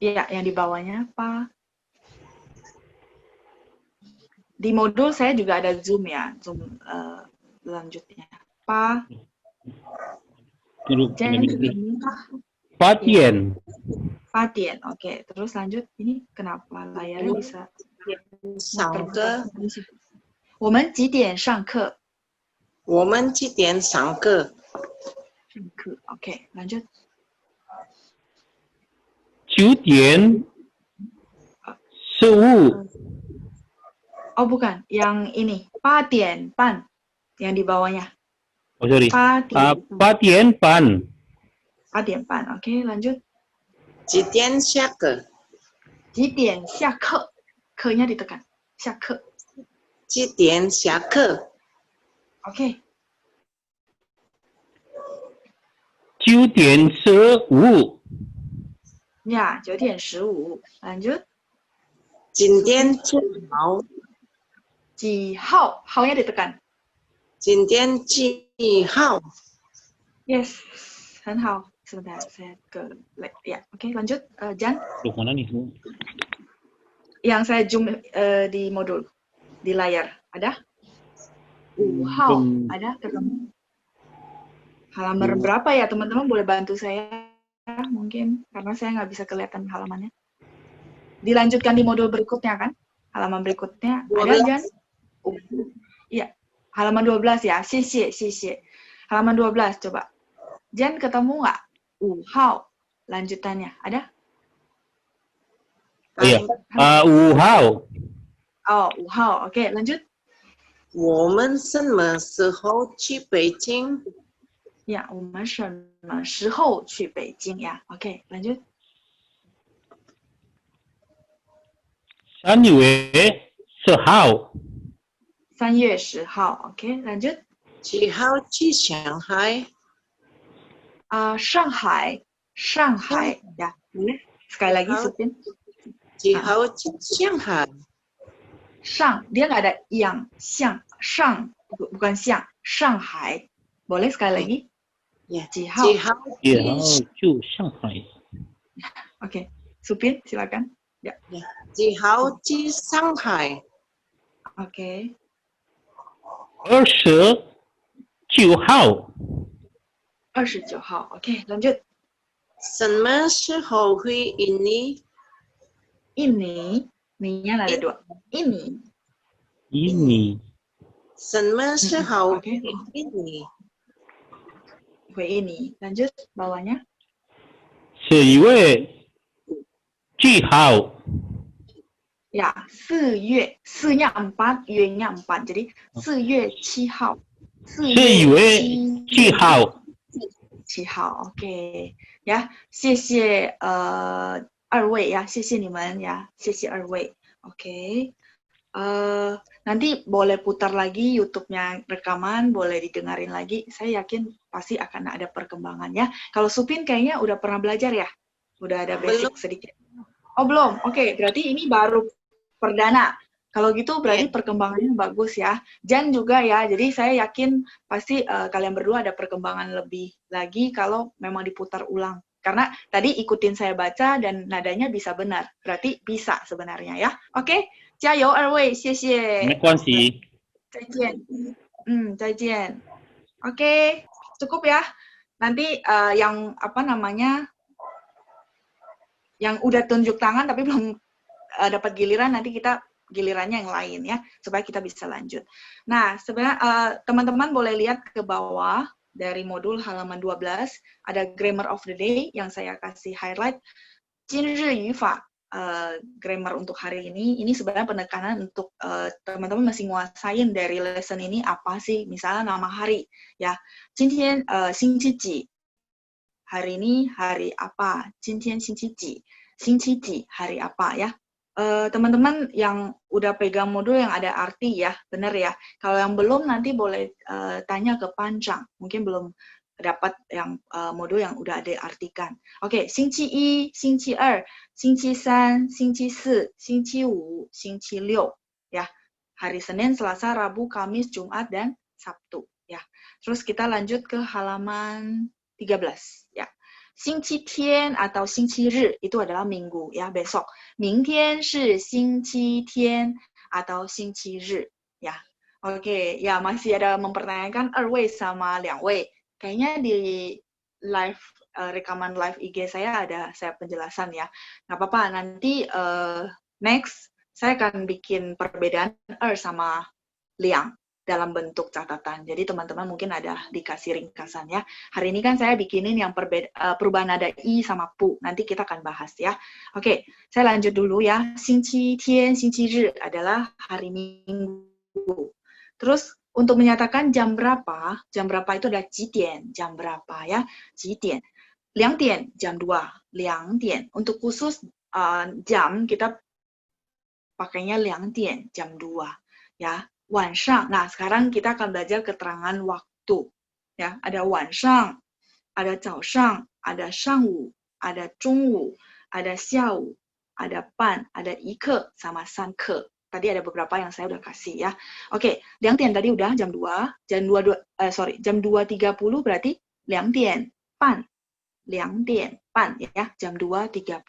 Iya, yang di bawahnya apa? di modul saya juga ada Zoom ya, Zoom selanjutnya. Pa, Jen, Patien. Patien, oke. Terus lanjut, ini kenapa layarnya bisa 上课，我们几点上课？我们几点上课？上课，oke. Lanjut. 9点15. Oh bukan, yang ini 8点半, yang di bawahnya. Oh sorry. 8点半. 8点半, oke. Lanjut. 几点下课？几点下课？课nya ditekan. 下课。几点下课？ Oke. 9点15. Ya, 9点15. Lanjut. 今天几号？几号？号nya ditekan. 今天几号？ Yes, 很好. Sebentar, saya ke ya. Oke, lanjut. Jan. Loh, mana nih? Yang saya zoom di modul, di layar. Ada? 5号. Ada ketemu? Halaman berapa ya, teman-teman? Boleh bantu saya mungkin, karena saya nggak bisa kelihatan halamannya. Dilanjutkan di modul berikutnya kan? Halaman berikutnya. Ada, Jan? Iya. Halaman 12 ya. 谢谢, 谢谢. Halaman 12, coba. Jan, ketemu nggak? 5号. Lanjutannya. Ada? Iya. 5号. Oh, 5号. Oke, lanjut. 我们什么时候去北京？ Ya, 我们什么时候去北京呀? Oke, lanjut. 3月10号. 3月10号. Oke, lanjut. 几号去上海？上海. Shanghai. Ya, boleh. Sekali lagi, Supin. 几号去上海？ Shang, dia nggak ada yang. Xiang, Shang, bukan Xiang. Shanghai. Boleh sekali lagi? Ya, 几号? 几号？ 去上海. Oke, Supin, silakan. Ya. 几号去上海？ Oke. 29号. 29号. Oke, lanjut. 什么时候回印尼？ Ini, ininya ada 2. Ini. Ini. 什么时候回印尼？ Gue ini. Lanjut, bawahnya. 4月几号? Ya, 4月. 4nya 4, 月nya 4. Jadi 4月7号. 4月7号. 7号, oke. Ya, 谢谢2位 ya, 谢谢你们 ya, 谢谢2位. Oke. Nanti boleh putar lagi YouTube-nya rekaman, boleh didengarin lagi. Saya yakin pasti akan ada perkembangannya. Kalau Supin kayaknya udah pernah belajar ya? Udah ada basic sedikit. Oh, belum? Oke, berarti ini baru perdana. Kalau gitu berarti perkembangannya bagus ya. Jan juga ya, jadi saya yakin pasti kalian berdua ada perkembangan lebih lagi kalau memang diputar ulang. Karena tadi ikutin saya baca dan nadanya bisa benar. Berarti bisa sebenarnya ya. Oke, 加油2位，谢谢。没关系。再见。再见。Oke, cukup ya. Nanti yang apa namanya, yang udah tunjuk tangan tapi belum dapat giliran, nanti kita gilirannya yang lain ya, supaya kita bisa lanjut. Nah, sebenarnya teman-teman boleh lihat ke bawah dari modul halaman 12, ada grammar of the day yang saya kasih highlight. 今日语法 grammar untuk hari ini sebenarnya penekanan untuk teman-teman masih nguasain dari lesson ini apa sih, misalnya nama hari ya. 今天星期几 hari ini hari apa, 今天星期几 星期几 hari apa ya. Teman-teman yang udah pegang modul yang ada arti ya, benar ya. Kalau yang belum nanti boleh tanya ke Panjang, mungkin belum dapat yang modul yang udah ada artikan. Oke, 星期一, 星期二, 星期三, 星期四, 星期五, 星期六 ya. Hari Senin, Selasa, Rabu, Kamis, Jumat dan Sabtu ya. Terus kita lanjut ke halaman 13 ya. 星期天 atau 星期日 itu adalah minggu ya, besok. 明天是星期天 atau 星期日 ya. Oke, ya masih ada mempertanyakan 二位 sama 两位. Kayaknya di live rekaman live IG saya ada saya penjelasan ya. Nggak apa-apa, nanti next saya akan bikin perbedaan 2 sama 2 dalam bentuk catatan. Jadi teman-teman mungkin ada dikasih ringkasan ya. Hari ini kan saya bikinin yang perubahan nada i sama pu. Nanti kita akan bahas ya. Oke, saya lanjut dulu ya. 星期天, 星期日 adalah hari Minggu. Terus untuk menyatakan jam berapa itu ada 几点, jam berapa ya. 几点. 2点, jam 2. 2点. Untuk khusus jam kita pakainya 2点, jam 2 ya. 晚上. Nah, sekarang kita akan belajar keterangan waktu. Ya, ada 晚上, ada 早上, ada 上午, ada 中午, ada 下午, ada 半, ada 一刻 sama 3刻. Tadi ada beberapa yang saya udah kasih ya. Oke, 2点 tadi udah jam 2, jam 2.30 berarti 2点半. 2点半 ya, jam 2.30.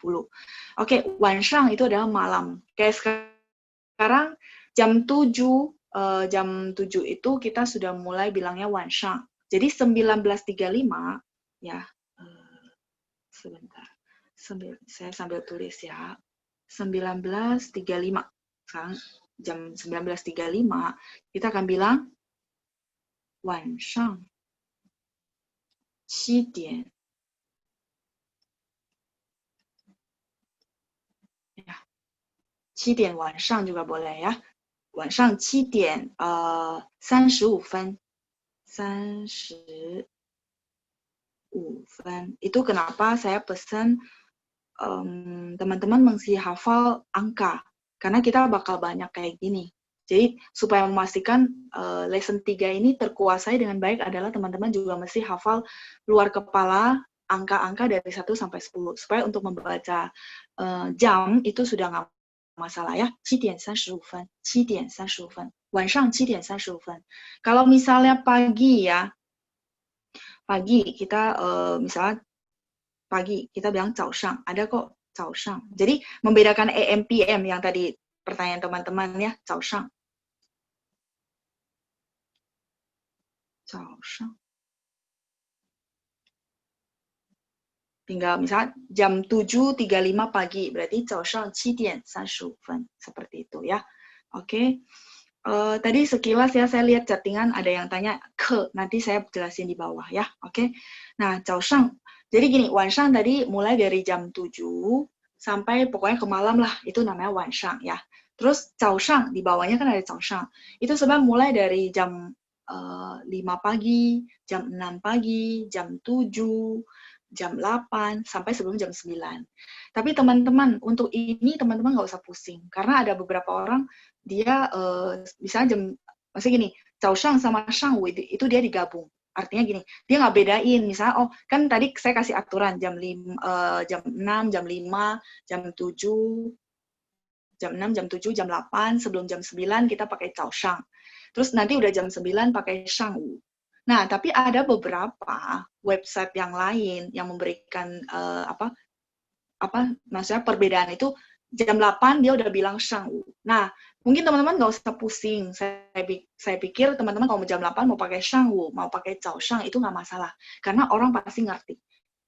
Oke, 晚上 itu adalah malam. Kayak sekarang jam 7 itu kita sudah mulai bilangnya 晚上. Jadi 19.35 ya. Sebentar. Saya sambil tulis ya. 19.35. Sekarang jam 19.35 kita akan bilang 晚上7点. Ya. 7点晚上 juga boleh ya. 晚上7点35分. 35 分. Itu kenapa saya pesan teman-teman mesti hafal angka. Karena kita bakal banyak kayak gini. Jadi supaya memastikan lesson 3 ini terkuasai dengan baik adalah teman-teman juga mesti hafal luar kepala angka-angka dari 1 sampai 10. Supaya untuk membaca jam itu sudah nggak masalah ya. 7点35分. 7点35分. 晚上7点35分. Kalau misalnya pagi ya. Pagi kita misalnya pagi kita bilang 早上. Ada kok 早上. Jadi membedakan AM PM yang tadi pertanyaan teman-teman ya. 早上. 早上. Tinggal misalnya jam 7.35 pagi, berarti 早上7点35分. Seperti itu ya. Oke. Tadi sekilas ya saya lihat chattingan ada yang tanya ke, nanti saya jelasin di bawah ya. Oke. Nah, 早上. Jadi gini, 晚上 tadi mulai dari jam 7 sampai pokoknya ke malam lah, itu namanya 晚上ya. Terus 早上di bawahnya kan ada 早上. Itu sebenarnya mulai dari jam 5 pagi, jam 6 pagi, jam 7, jam 8, sampai sebelum jam 9. Tapi teman-teman, untuk ini teman-teman nggak usah pusing. Karena ada beberapa orang, dia misalnya maksudnya gini, 早上 sama 上午 itu dia digabung. Artinya gini, dia nggak bedain. Misalnya, oh kan tadi saya kasih aturan jam 6, jam 5, jam 7, jam 6, jam 7, jam 8, sebelum jam 9 kita pakai 早上. Terus nanti udah jam 9 pakai 上午. Nah, tapi ada beberapa website yang lain yang memberikan maksudnya perbedaan itu jam 8 dia udah bilang 上午. Nah, mungkin teman-teman nggak usah pusing. Saya pikir teman-teman kalau jam 8 mau pakai 上午, mau pakai 早上itu nggak masalah. Karena orang pasti ngerti.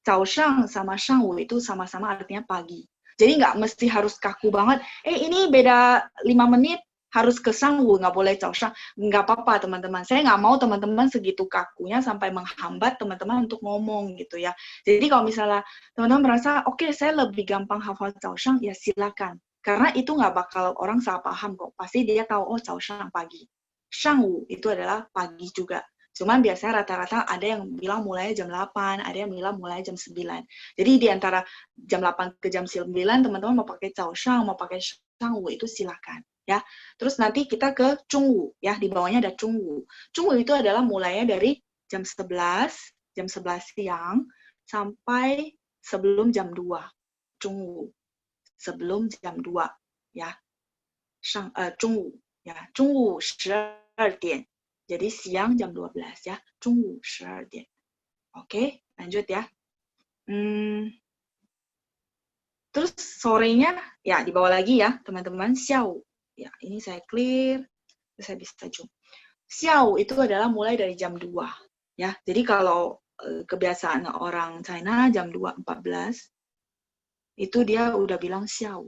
早上 sama 上午itu sama-sama artinya pagi. Jadi nggak mesti harus kaku banget. Ini beda 5 menit. Harus ke 上午, nggak boleh 早上. Nggak apa-apa teman-teman. Saya nggak mau teman-teman segitu kakunya sampai menghambat teman-teman untuk ngomong gitu ya. Jadi kalau misalnya teman-teman merasa, oke, saya lebih gampang hafal 早上, ya silakan. Karena itu nggak bakal orang salah paham kok. Pasti dia tahu, oh 早上 pagi. 上午 itu adalah pagi juga. Cuman biasanya rata-rata ada yang bilang mulai jam 8, ada yang bilang mulai jam 9. Jadi di antara jam 8 ke jam 9, teman-teman mau pakai 早上, mau pakai 上午, itu silakan. Ya, terus nanti kita ke 中午 ya, di bawahnya ada 中午. 中午 itu adalah mulainya dari jam 11 siang sampai sebelum jam 2. 中午 sebelum jam 2 ya. 中午 ya, 中午12点. Jadi siang jam 12 ya. 中午12点. Oke, lanjut ya. Terus sorenya ya di bawah lagi ya, teman-teman, 下午 Ya, ini saya clear, saya bisa zoom. Xiao itu adalah mulai dari jam 2. Ya, jadi kalau kebiasaan orang China jam 2.14, itu dia udah bilang xiao.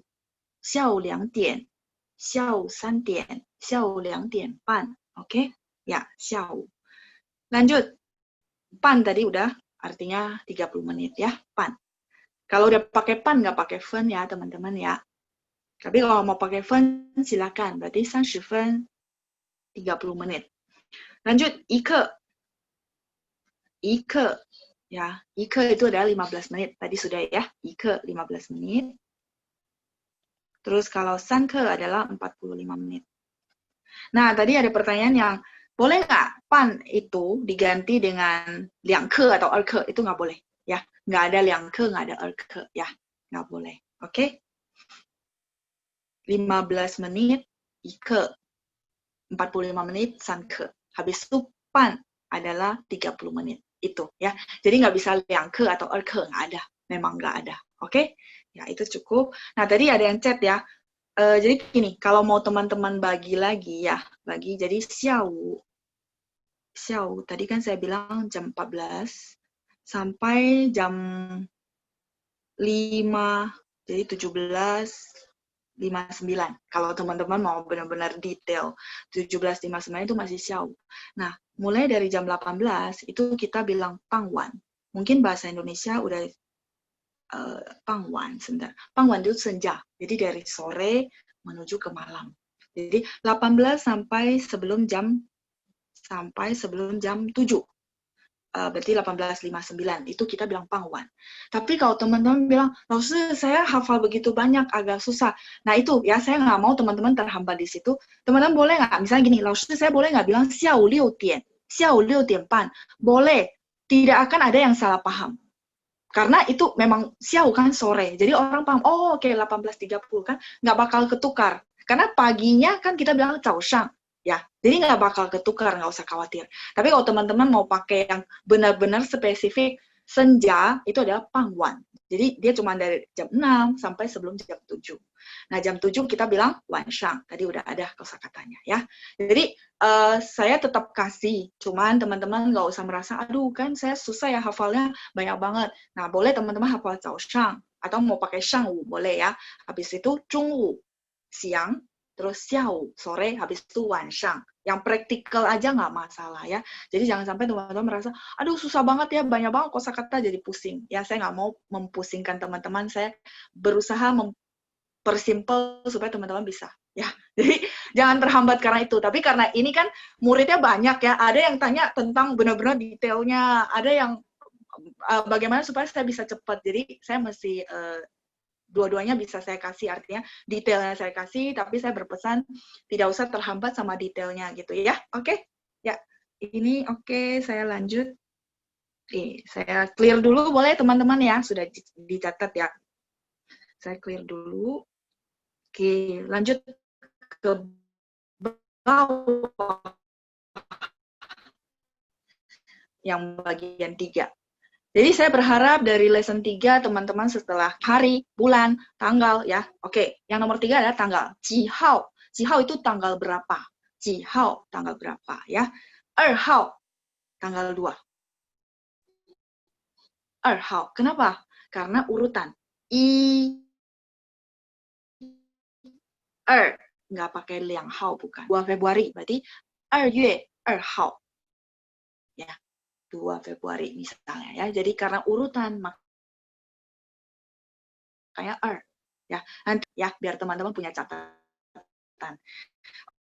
Xiao 2 点, xiao 3 点, xiao 2 点半. Oke? Ya, xiao. Lanjut. Pan tadi udah artinya 30 menit ya, pan. Kalau udah pakai pan, nggak pakai fen ya, teman-teman ya. Tapi kalau mau pakai fen, silakan. Berarti 30 分, 30 menit. Lanjut, ike. Ike. Ya, ike itu adalah 15 menit. Tadi sudah ya, ike 15 menit. Terus kalau sanke adalah 45 menit. Nah, tadi ada pertanyaan yang, boleh nggak pan itu diganti dengan liangke atau erke? Itu nggak boleh. Ya, nggak ada liangke, nggak ada erke. Ya, nggak boleh. Oke? 15 menit ike, 45 menit sanke. Habis itu pan adalah 30 menit. Itu ya. Jadi nggak bisa liangke atau erke, nggak ada. Memang nggak ada. Oke? Ya, itu cukup. Nah, tadi ada yang chat ya. Jadi gini, kalau mau teman-teman bagi lagi ya, bagi jadi xiao, tadi kan saya bilang jam 14 sampai jam 5, jadi 17.59. Kalau teman-teman mau benar-benar detail, 17.59 itu masih xiao. Nah, mulai dari jam 18 itu kita bilang pangwan. Mungkin bahasa Indonesia udah pangwan, sebentar. Pangwan itu senja. Jadi dari sore menuju ke malam. Jadi 18 sampai sebelum jam 7. Berarti 18.59. Itu kita bilang pangwan. Tapi kalau teman-teman bilang, Laoshi, saya hafal begitu banyak, agak susah. Nah itu ya, saya nggak mau teman-teman terhambat di situ. Teman-teman boleh nggak? Misalnya gini, Laoshi, saya boleh nggak bilang xiao 6 点, xiao 6 点半? Boleh. Tidak akan ada yang salah paham. Karena itu memang xiao kan sore. Jadi orang paham, oh oke, 18.30 kan nggak bakal ketukar. Karena paginya kan kita bilang caoshang. Ya, jadi nggak bakal ketukar, nggak usah khawatir. Tapi kalau teman-teman mau pakai yang benar-benar spesifik, senja itu adalah pangwan. Jadi dia cuma dari jam 6 sampai sebelum jam 7. Nah, jam 7 kita bilang wanshang. Tadi udah ada kosakatanya ya. Jadi saya tetap kasih, cuman teman-teman nggak usah merasa, aduh kan saya susah ya hafalnya banyak banget. Nah, boleh teman-teman hafal caoshang atau mau pakai shangwu boleh ya. Habis itu zhongwu, siang, terus xiao, sore, habis itu wanshang. Yang praktikal aja nggak masalah ya. Jadi jangan sampai teman-teman merasa, aduh susah banget ya, banyak banget kosakata jadi pusing. Ya saya nggak mau mempusingkan teman-teman, saya berusaha mempersimpel supaya teman-teman bisa. Ya, jadi jangan terhambat karena itu. Tapi karena ini kan muridnya banyak ya, ada yang tanya tentang benar-benar detailnya, ada yang bagaimana supaya saya bisa cepat. Jadi saya mesti dua-duanya bisa saya kasih, artinya detailnya saya kasih, tapi saya berpesan tidak usah terhambat sama detailnya gitu ya. Oke? Ya, ini oke, saya lanjut. Saya clear dulu boleh teman-teman ya, sudah dicatat ya. Saya clear dulu. Oke, lanjut ke bawah. Yang bagian 3. Jadi saya berharap dari lesson 3 teman-teman setelah hari, bulan, tanggal ya. Oke, yang nomor 3 adalah tanggal. Jihao. Jihao itu tanggal berapa? Jihao tanggal berapa ya? Erhao tanggal 2. Erhao. Kenapa? Karena urutan. Nggak pakai liang hao, bukan. 2 Februari berarti 2 月2号. Ya. 2 Februari misalnya ya. Jadi karena urutan makanya ya. Nanti ya biar teman-teman punya catatan.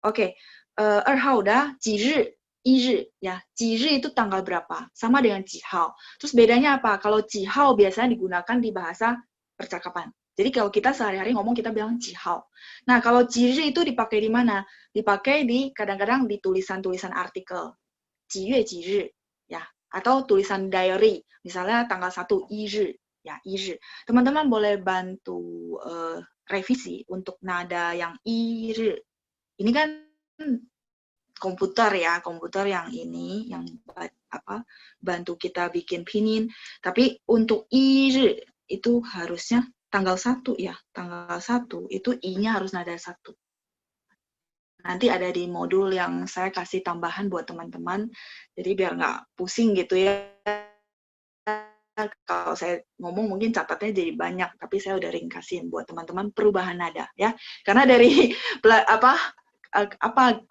Oke, 2号 udah, 几日 1日 ya. 几日 itu tanggal berapa? Sama dengan 几号. Terus bedanya apa? Kalau 几号 biasanya digunakan di bahasa percakapan. Jadi kalau kita sehari-hari ngomong kita bilang 几号. Nah, kalau 几日 itu dipakai di mana? Dipakai di kadang-kadang di tulisan-tulisan artikel. 几月几日 ya, atau tulisan diary, misalnya tanggal 1 1日 ya, 1日. Teman-teman boleh bantu revisi untuk nada yang 1日. Ini kan komputer ya, komputer yang ini yang bantu kita bikin pinyin, tapi untuk 1日 itu harusnya tanggal 1 ya, tanggal 1 itu i-nya harus nada 1. nanti ada di modul yang saya kasih tambahan buat teman-teman. Jadi biar nggak pusing gitu ya. Kalau saya ngomong mungkin catatnya jadi banyak, tapi saya udah ringkasin buat teman-teman perubahan nada ya. Karena dari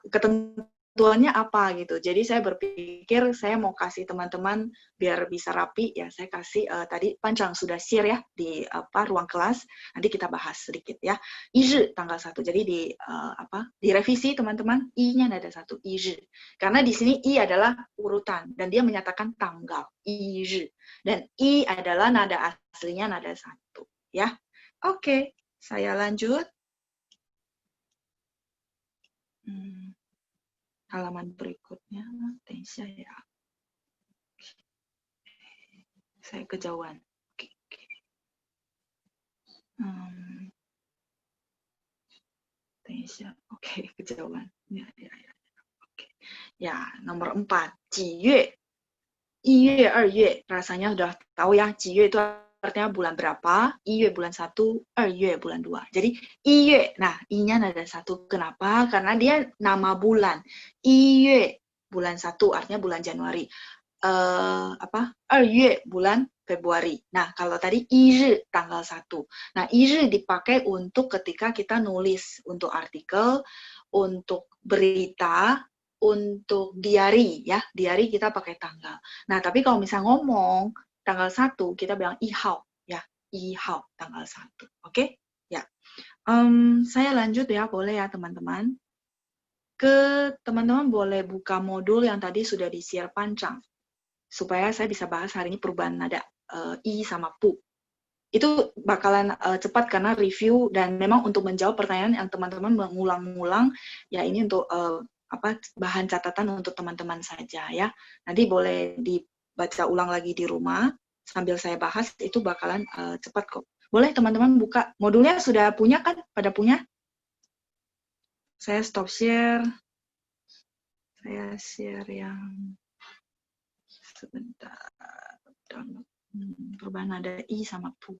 ketentuannya apa gitu. Jadi saya berpikir saya mau kasih teman-teman biar bisa rapi ya. Saya kasih tadi Pancang sudah share ya di ruang kelas. Nanti kita bahas sedikit ya. Izhi tanggal 1. Jadi di revisi teman-teman I-nya nada 1, izhi. Karena di sini I adalah urutan dan dia menyatakan tanggal, izhi. Dan I adalah nada aslinya nada 1 ya. Oke, saya lanjut. Halaman berikutnya, ya. Saya kejauhan. Oke, kejauhan. Ya. Oke. Ya, nomor 4, Jiyue. 1月、2月, rasanya udah tahu ya, 几月itu artinya bulan berapa, 1月bulan 1, 2月bulan 2. Jadi 1月, nah I-nya nada 1. Kenapa? Karena dia nama bulan. 1月 bulan 1 artinya bulan Januari. 2月 bulan Februari. Nah, kalau tadi 1日 tanggal 1. Nah, 1日 dipakai untuk ketika kita nulis untuk artikel, untuk berita, untuk diary ya. Diary kita pakai tanggal. Nah, tapi kalau misalnya ngomong tanggal 1, kita bilang 1号 ya. 1号 tanggal 1. Oke? Ya. Saya lanjut ya, boleh ya teman-teman. Teman-teman boleh buka modul yang tadi sudah di-share Pancang. Supaya saya bisa bahas hari ini perubahan nada I sama pu. Itu bakalan cepat karena review dan memang untuk menjawab pertanyaan yang teman-teman mengulang-ulang, ya ini untuk bahan catatan untuk teman-teman saja ya. Nanti boleh dibaca ulang lagi di rumah sambil saya bahas, itu bakalan cepat kok. Boleh teman-teman buka modulnya, sudah punya kan? Pada punya? Saya stop share. Saya share yang sebentar. Perubahan nada I sama pu.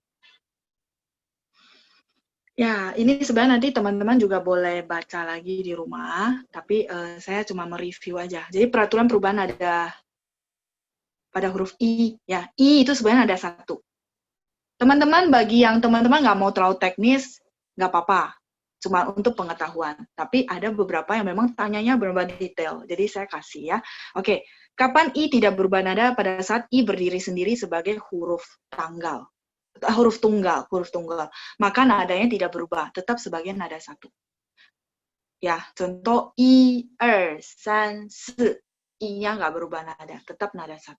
Ya, ini sebenarnya nanti teman-teman juga boleh baca lagi di rumah, tapi saya cuma mereview aja. Jadi peraturan perubahan ada pada huruf I, ya. I itu sebenarnya ada 1. Teman-teman, bagi yang teman-teman nggak mau terlalu teknis, nggak apa-apa. Cuma untuk pengetahuan. Tapi ada beberapa yang memang tanyanya benar-benar detail. Jadi saya kasih ya. Oke, kapan I tidak berubah nada? Pada saat I berdiri sendiri sebagai huruf tunggal. Maka nadanya tidak berubah, tetap sebagai nada 1. Ya, contoh I, 2, 3, 4. I-nya nggak berubah nada, tetap nada 1.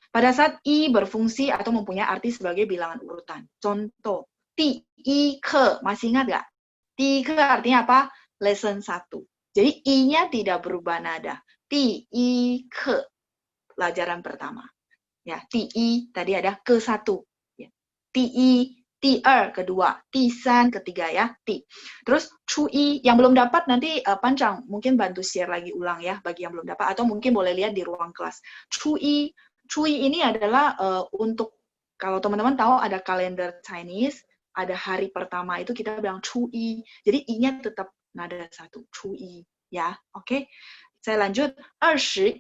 Pada saat I berfungsi atau mempunyai arti sebagai bilangan urutan. Contoh, 第一课, masih ingat nggak? 第一课 artinya apa? Lesson 1. Jadi I-nya tidak berubah nada. 第一课, pelajaran pertama. Ya, 第一 tadi ada ke 1. 第一, 第二 kedua, 第三 ketiga ya, Terus 初一 yang belum dapat nanti Pancang mungkin bantu share lagi ulang ya bagi yang belum dapat, atau mungkin boleh lihat di ruang kelas. 初一 ini adalah untuk kalau teman-teman tahu ada kalender Chinese, ada hari pertama itu kita bilang 初一. Jadi I-nya tetap nada 1, 初一 ya. Oke. Saya lanjut. 21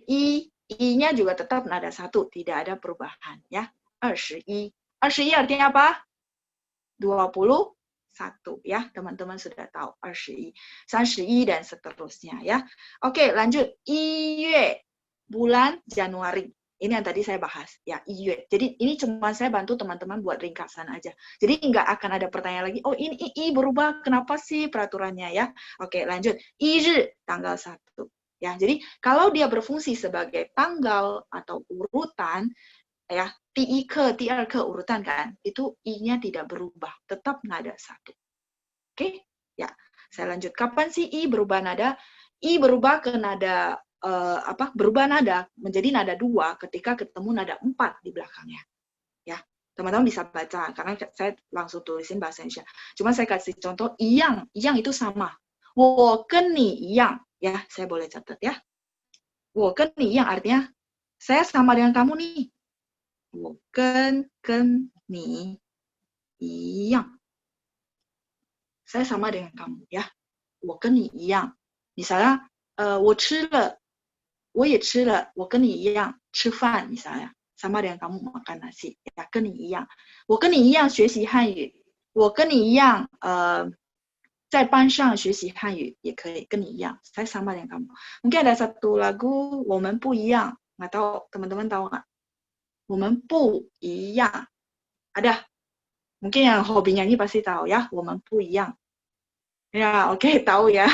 I-nya juga tetap nada 1, tidak ada perubahan ya. 21 artinya apa? 21 ya, teman-teman sudah tahu. 21, 31 dan seterusnya ya. Oke, lanjut. 1月 bulan Januari. Ini yang tadi saya bahas ya, 1月. Jadi ini cuma saya bantu teman-teman buat ringkasan aja. Jadi nggak akan ada pertanyaan lagi. Oh, ini I berubah, kenapa sih peraturannya ya? Oke, lanjut. 1日 tanggal 1. Ya, jadi kalau dia berfungsi sebagai tanggal atau urutan ya, 第一课, 第二课 urutan kan, itu I-nya tidak berubah, tetap nada 1. Oke? Ya, saya lanjut. Kapan sih I berubah nada? I berubah ke nada berubah nada menjadi nada 2 ketika ketemu nada 4 di belakangnya. Ya, teman-teman bisa baca karena saya langsung tulisin bahasa Indonesia. Cuma saya kasih contoh yang itu sama. 我跟你一样 ya, saya boleh catat ya. 我跟你一样 artinya saya sama dengan kamu nih. 我跟你一样. Saya sama dengan kamu ya. 我跟你一样. Misalnya, 我吃了，我也吃了，我跟你一样吃饭 misalnya. Sama dengan kamu makan nasi, ya, 跟你一样。我跟你一样学习汉语，我跟你一样在班上学习汉语也可以，跟你一样。Saya sama dengan kamu. Mungkin ada satu lagu 我们不一样, nggak tahu teman-teman tahu nggak? 我们不一样. Ada. Mungkin yang hobi nyanyi pasti tahu ya, 我们不一样. Ya, oke, tahu ya.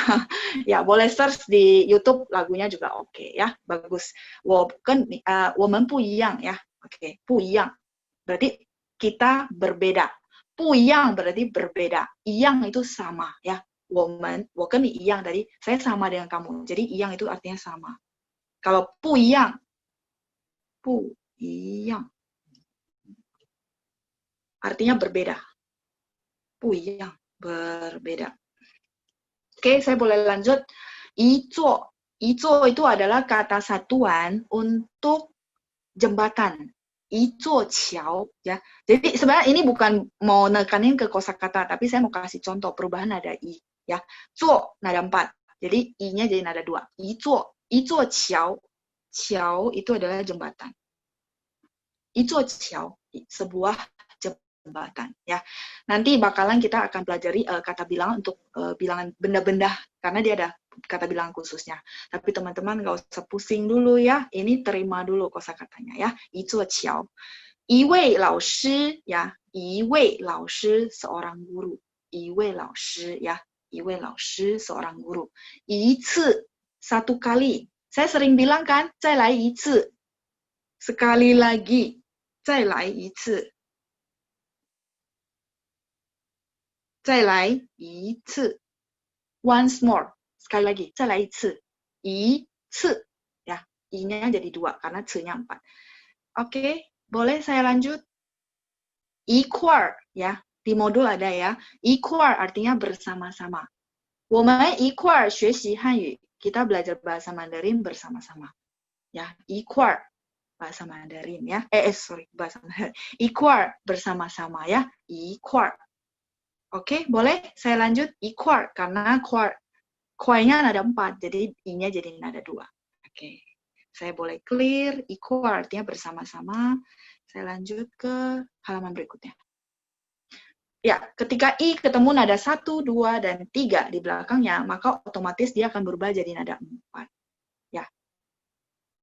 Ya, boleh search di YouTube lagunya juga oke ya. Bagus. 我们不一样 ya. Oke, 不一样. Berarti kita berbeda. 不一样 berarti berbeda. 一样 itu sama ya. 我跟你一样 tadi saya sama dengan kamu. Jadi 一样 itu artinya sama. Kalau 不一样 artinya berbeda. 不一样 berbeda. Oke, saya boleh lanjut. 一座 itu adalah kata satuan untuk jembatan. 一座桥 ya. Jadi sebenarnya ini bukan mau nekanin ke kosakata, tapi saya mau kasih contoh perubahan nada i ya. 座 nada 4. Jadi i-nya jadi nada 2. 一座桥 itu adalah jembatan. 一座桥 sebuah jembatan ya. Nanti bakalan kita akan pelajari kata bilangan untuk bilangan benda-benda karena dia ada kata bilangan khususnya. Tapi teman-teman nggak usah pusing dulu ya. Ini terima dulu kosakatanya ya. 一座桥. 一位老师 ya. 一位老师 seorang guru. 一位老师 ya. 一位老师 seorang guru. 一次 satu kali. Saya sering bilang kan, 再来一次. Sekali lagi. 再来一次. 再来一次 once more, sekali lagi, 再来一次 一次 ya, i-nya jadi 2 karena c-nya 4. Oke, boleh saya lanjut? 一块儿 ya, di modul ada ya. 一块儿 artinya bersama-sama. 我们一块儿学习汉语, kita belajar bahasa Mandarin bersama-sama. Ya, 一块儿 bahasa Mandarin ya. Bahasa Mandarin. 一块儿 bersama-sama ya, 一块儿. Oke, boleh saya lanjut 一块儿 karena kuai-nya nada 4, jadi i-nya jadi nada 2. Oke, saya boleh clear 一块儿 artinya bersama-sama. Saya lanjut ke halaman berikutnya. Ya, ketika i ketemu nada 1, 2, dan 3 di belakangnya, maka otomatis dia akan berubah jadi nada 4. Ya.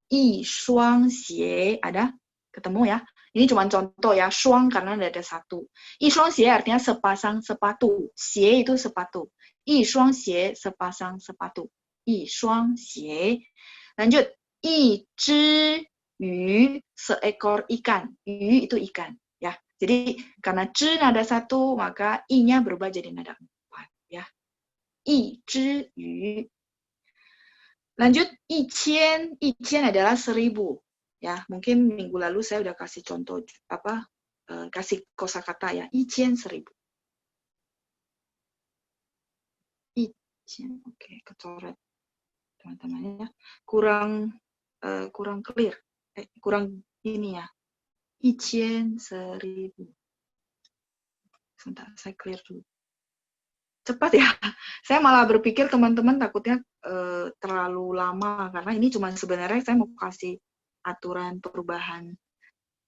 一双鞋 ada ketemu ya. Ini cuma contoh ya, 双 karena ada 1. 一双鞋 artinya sepasang sepatu. 鞋 itu sepatu. 一双鞋 sepasang sepatu. 一双鞋. Lanjut. 一只鱼 seekor ikan. 鱼 itu ikan ya. Jadi karena 只 nada 1 maka i-nya berubah jadi nada 4 ya. 一只鱼. Lanjut 1000 adalah 1000. Ya, mungkin minggu lalu saya udah kasih contoh kasih kosakata ya. 1000 1000. 1000. Oke, kecoret teman-teman ya. Kurang clear. Kurang ini ya. 1000 1000. Sebentar, saya clear dulu. Cepat ya. Saya malah berpikir teman-teman takutnya terlalu lama karena ini cuma sebenarnya saya mau kasih aturan perubahan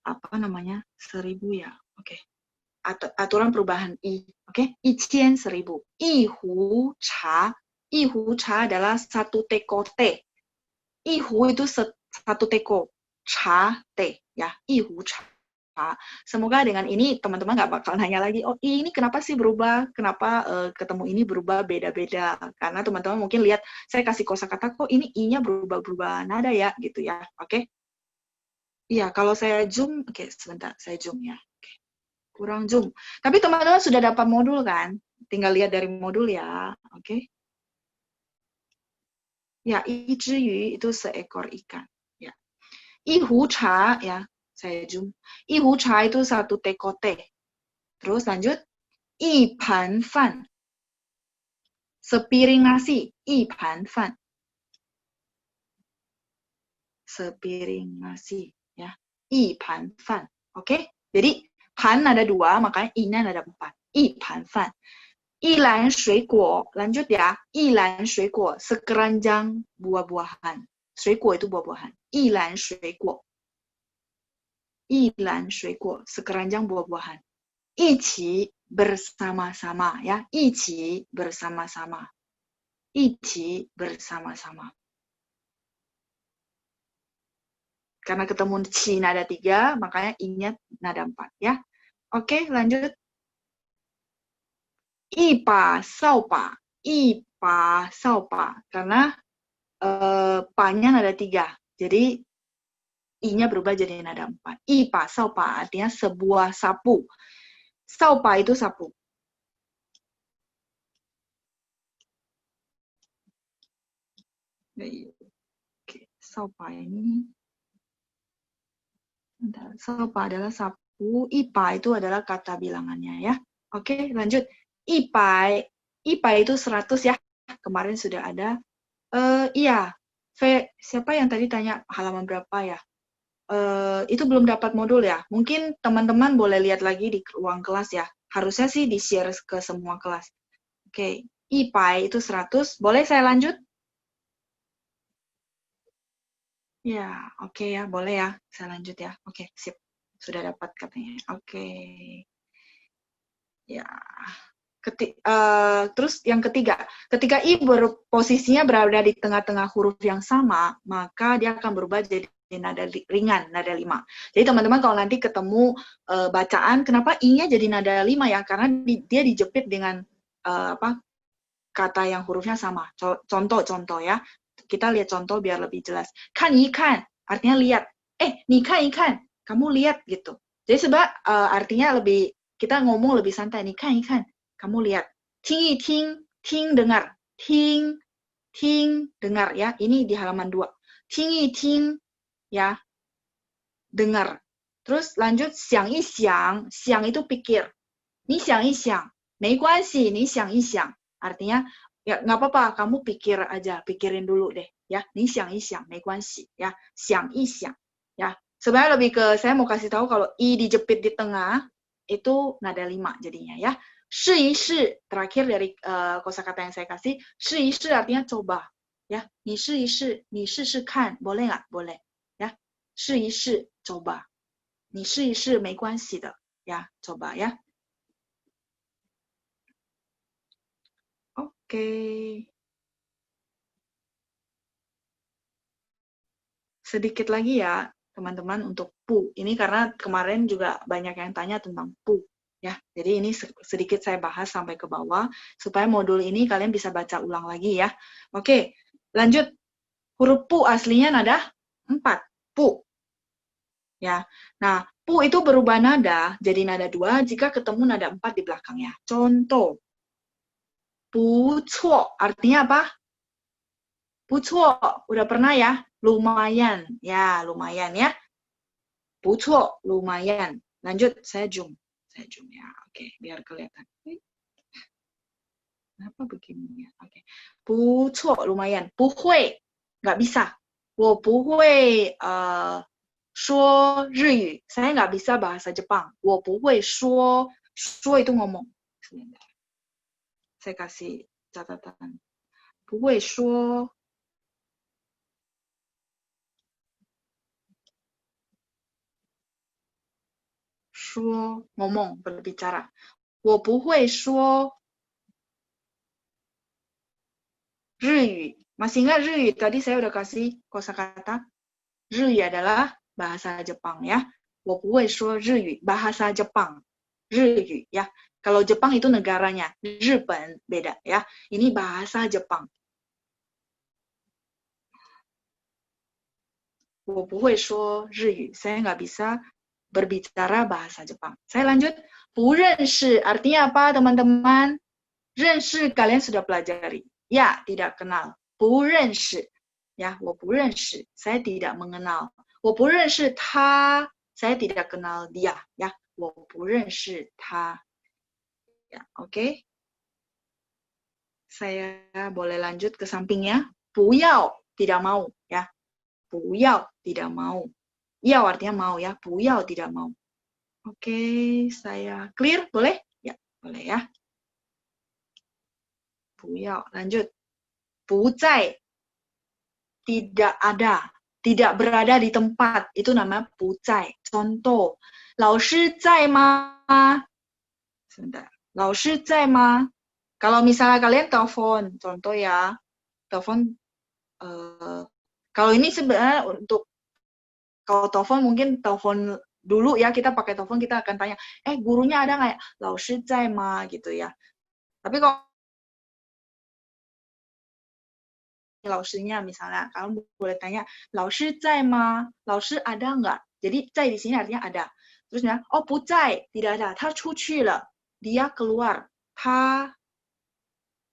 1000 ya. Oke. Aturan perubahan i. Oke. 1000 1000. 一壶茶. 一壶茶 adalah 1 teko teh. 一壶 itu 1 teko. Cha teh ya. 一壶茶. Semoga dengan ini teman-teman nggak bakal nanya lagi, oh ini kenapa sih berubah, kenapa ketemu ini berubah beda-beda, karena teman-teman mungkin lihat saya kasih kosakata kok ini i-nya berubah-berubah nada ya gitu ya. Oke. Iya, kalau saya zoom, oke sebentar saya zoom ya. Oke. Kurang zoom. Tapi teman-teman sudah dapat modul kan? Tinggal lihat dari modul ya. Oke. Ya, 一只鱼 itu seekor ikan. Ya. 一壶茶 ya. Saya zoom. 一壶茶 itu 1 teko teh. Terus lanjut. 一盘饭. Sepiring nasi. 一盘饭. Sepiring nasi. Ya. 一盘饭. Oke. Jadi, pan ada 2, makanya i-nya ada 4. 一盘饭.一篮水果, lanjut ya. 一篮水果 sekeranjang buah-buahan. 水果 itu buah-buahan. 一篮水果. 一篮水果 sekeranjang buah-buahan. 一起 bersama-sama ya. 一起 bersama-sama. 一起 bersama-sama. Karena ketemu ci nada 3, makanya i-nya nada 4 ya. Oke, lanjut. 一把扫把, 一把扫把. Karena pa-nya nada 3. Jadi i-nya berubah jadi nada 4. 一把扫把 artinya sebuah sapu. 扫把 itu sapu. Oke, 扫把 ini. Salpa adalah sapu, ipai itu adalah kata bilangannya ya. Oke, lanjut. Ipai itu 100 ya. Kemarin sudah ada. Iya, siapa yang tadi tanya halaman berapa ya? Itu belum dapat modul ya. Mungkin teman-teman boleh lihat lagi di ruang kelas ya. Harusnya sih di-share ke semua kelas. Oke, ipai itu 100. Boleh saya lanjut? Ya, oke ya, boleh ya. Saya lanjut ya. Oke, sip. Sudah dapat katanya. Oke. Ya. Terus yang ketiga. Ketika i posisinya berada di tengah-tengah huruf yang sama, maka dia akan berubah jadi nada ringan, nada 5. Jadi teman-teman kalau nanti ketemu bacaan, kenapa i-nya jadi nada 5 ya? Karena dia dijepit dengan kata yang hurufnya sama. Contoh ya. Kita lihat contoh biar lebih jelas. Kan ikan, artinya lihat. Ni kan ikan, kamu lihat gitu. Jadi sebab artinya lebih, kita ngomong lebih santai. Ni kan ikan, kamu lihat. Ting ting, ting dengar. Ting, ting dengar ya. Ini di halaman 2. Ting ting ya, dengar. Terus lanjut xiang yi xiang, xiang itu pikir. Ni xiang yi xiang, mei guanxi, ni xiang yi xiang. Artinya ya, nggak apa-apa, kamu pikir aja, pikirin dulu deh, ya. Ni xiang yi xiang, mei guanxi, ya. Xiang yi xiang, ya. Sebenarnya lebih ke, saya mau kasih tahu kalau i dijepit di tengah, itu nada 5 jadinya, ya. Shi yi shi, terakhir dari kosakata yang saya kasih, shi yi shi artinya coba, ya. Ni shi yi shi, ni shi shi kan, boleh nggak? Boleh, ya. Shi yi shi, coba. Ni shi yi shi, mei guanxi de, ya, coba, ya. Oke. Sedikit lagi ya, teman-teman, untuk pu. Ini karena kemarin juga banyak yang tanya tentang pu. Ya, jadi ini sedikit saya bahas sampai ke bawah, supaya modul ini kalian bisa baca ulang lagi ya. Oke, lanjut. Huruf pu aslinya nada 4. Pu. Ya, nah, pu itu berubah nada jadi nada 2 jika ketemu nada 4 di belakangnya. Contoh. 不错, artinya apa? 不错, udah pernah ya? Lumayan, ya lumayan ya. 不错, lumayan. Lanjut, saya zoom ya. Oke, biar kelihatan. Kenapa begini ya? Oke. 不错, lumayan. 不会, nggak bisa. 我不会说日语. Saya nggak bisa bahasa Jepang. 我不会说itu ngomong. Sebentar. Saya kasih catatan. 不会说 ngomong, berbicara. 我不会说日语. Masih ingat 日语? Tadi saya udah kasih kosakata. 日语 adalah bahasa Jepang ya. 我不会说日语, bahasa Jepang. 日语 ya. Kalau Jepang itu negaranya, Jepang beda ya. Ini bahasa Jepang. 我不会说日语, saya nggak bisa berbicara bahasa Jepang. Saya lanjut. 不认识 artinya apa teman-teman? 认识 kalian sudah pelajari. Ya, tidak kenal. 不认识 ya, 我不认识, saya tidak mengenal. 我不认识他, saya tidak kenal dia ya. 我不认识他. Ya, oke. Saya boleh lanjut ke sampingnya. 不要, tidak mau ya. 不要, tidak mau. 要 artinya mau ya. 不要, tidak mau. Oke, saya clear, boleh? Ya, boleh ya. buyao. Lanjut. 不在 tidak ada, tidak berada di tempat. Itu namanya 不在. Contoh, 老师在吗? Sebentar. 老师在吗? Kalau misalnya kalian telepon, contoh ya, telepon, kalau ini sebenarnya untuk, kalau telepon mungkin telepon dulu ya, kita pakai telepon kita akan tanya, gurunya ada nggak ya? 老师在吗? Gitu ya. Tapi kalau 老师nya misalnya, kamu boleh tanya, 老师在吗? 老师 ada nggak? Jadi 在 di sini artinya ada. Terus ya, 不在, tidak ada. 他出去了, dia keluar. 他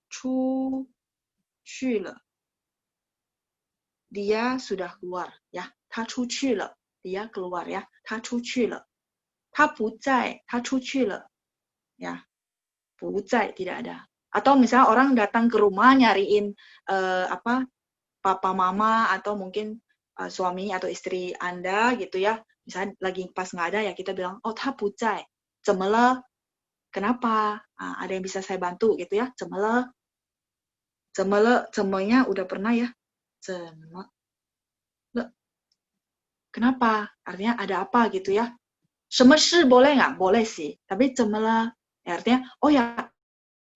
出去了, dia sudah keluar ya. 他出去了, dia keluar ya. 他出去了. 他不在, 他出去了. Ya, 不在, tidak ada. Atau misalnya orang datang ke rumah nyariin papa mama atau mungkin suami atau istri Anda gitu ya. Misalnya lagi pas nggak ada ya kita bilang, 他不在, 怎么了? Kenapa? Ada yang bisa saya bantu gitu ya. 怎么了? 怎么了? 怎么nya udah pernah ya. 怎么了? Kenapa? Artinya ada apa gitu ya. 什么事 boleh nggak? Boleh sih. Tapi 怎么了? Ya, artinya, ya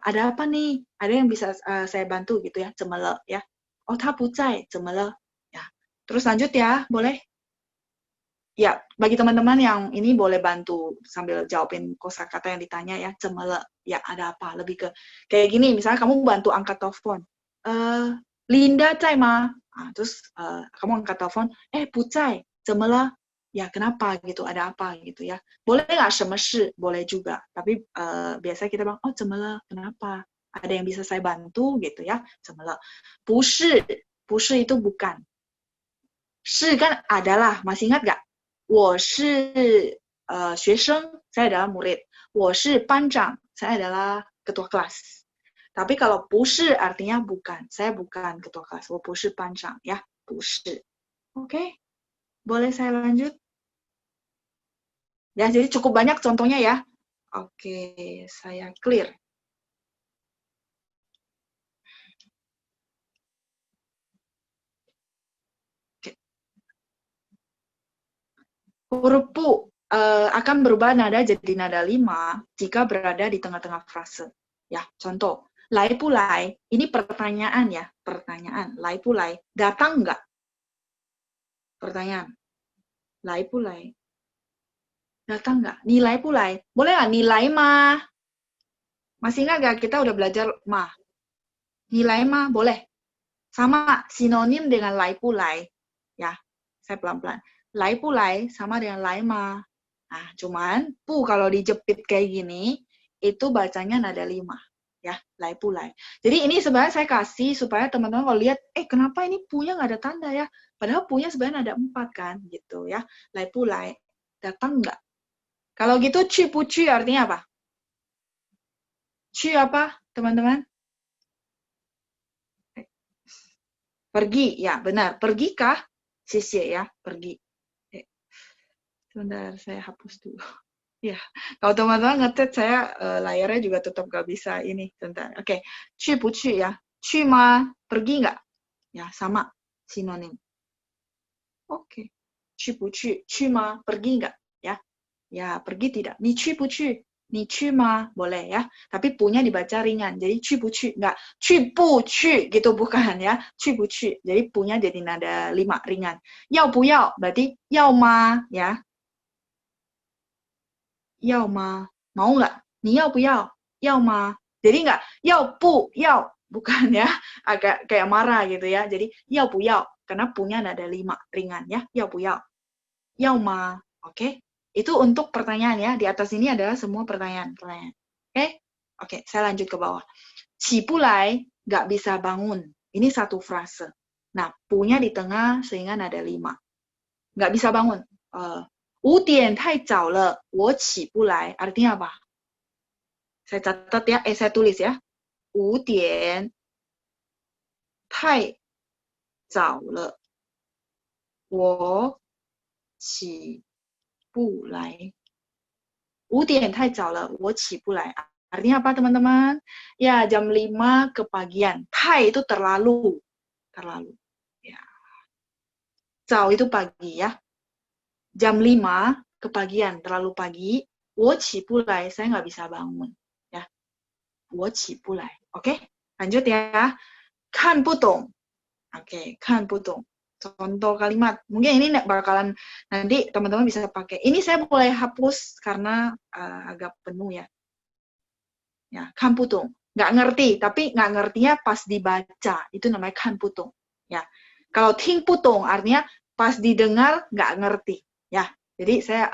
ada apa nih? Ada yang bisa saya bantu gitu ya. 怎么了? Ya. 他不在, 怎么了? Ya. Terus lanjut ya, boleh? Ya, bagi teman-teman yang ini boleh bantu sambil jawabin kosakata yang ditanya ya. 怎么了? Ya, ada apa? Lebih ke kayak gini, misalnya kamu bantu angkat telepon. Linda 在吗? Terus kamu angkat telepon, 不在, 怎么了? Ya, kenapa gitu? Ada apa gitu ya? Boleh nggak 什么事? Boleh juga. Tapi biasanya kita bilang, 怎么了? Kenapa? Ada yang bisa saya bantu gitu ya? 怎么了? 不是, 不是 itu bukan. 是 kan adalah, masih ingat nggak? 我是学生, saya adalah murid. 我是班长, saya adalah ketua kelas. Tapi kalau 不是 artinya bukan. Saya bukan ketua kelas. 我不是班长 ya. 不是. Oke? Boleh saya lanjut? Ya, jadi cukup banyak contohnya ya. Oke, saya clear. Oke. Huruf pu akan berubah nada jadi nada 5 jika berada di tengah-tengah frase. Ya, contoh. Lai pu lai, ini pertanyaan ya. Pertanyaan. Lai pu lai, datang nggak? Pertanyaan. Lai pu lai. Datang nggak? Nilai pu lai. Boleh nggak? Nilai ma. Masih nggak nggak? Kita udah belajar ma. Nilai ma, boleh. Sama sinonim dengan lai pu lai. Ya, saya pelan-pelan. Lai pu lai sama dengan lai ma. Nah, cuman pu kalau dijepit kayak gini, itu bacanya nada 5. Ya, lai pu lai. Jadi ini sebenarnya saya kasih supaya teman-teman kalau lihat, kenapa ini punya nggak ada tanda ya? Padahal punya sebenarnya ada 4 kan, gitu ya. Lai pu lai, datang nggak? Kalau gitu, cu pu cu artinya apa? Cu apa, teman-teman? Pergi, ya benar. Pergi kah? Xie ya, pergi. Sebentar, saya hapus dulu. Ya, kalau teman-teman ngetet saya layarnya juga tetap nggak bisa ini. Sebentar, oke. Cu pu cu ya. Cu ma, pergi nggak? Ya, sama. Sinonim. Oke. Cu pu cu. Cu ma, pergi nggak? Ya, pergi tidak. Ni cu pu cu. Ni cu ma, boleh ya. Tapi punya dibaca ringan. Jadi cu pu cu. Nggak cu pu cu gitu, bukan ya. Cu pu cu. Jadi punya jadi nada 5, ringan. Yao pu yao, berarti yao ma ya. Yao ma, mau nggak? Ni yao pu yao? Yao ma. Jadi nggak yao pu yao, bukan ya. Agak kayak marah gitu ya. Jadi yao pu yao. Karena punya nada 5, ringan ya. Yao pu yao. Yao ma, oke. Itu untuk pertanyaan ya. Di atas ini adalah semua pertanyaan. Oke? Oke, saya lanjut ke bawah. Qi pu lai, nggak bisa bangun. Ini satu frase. Nah, punya di tengah sehingga nada 5. Nggak bisa bangun. 5点太早了，我起不来. Artinya apa? Saya catat ya, saya tulis ya. 5点太早了，我起不来。5点太早了，我起不来。Artinya apa teman-teman? Ya, jam 5 kepagian. Tai itu terlalu. Terlalu. Ya. Zao itu pagi ya. Jam 5 kepagian, terlalu pagi. 我起不来, saya nggak bisa bangun. Ya. 我起不来. Oke, lanjut ya. 看不懂. Oke, 看不懂. Contoh kalimat. Mungkin ini bakalan nanti teman-teman bisa pakai. Ini saya boleh hapus karena agak penuh ya. Ya, 看不懂. Nggak ngerti, tapi nggak ngertinya pas dibaca. Itu namanya 看不懂. Ya. Kalau 听不懂 artinya pas didengar nggak ngerti. Ya. Jadi saya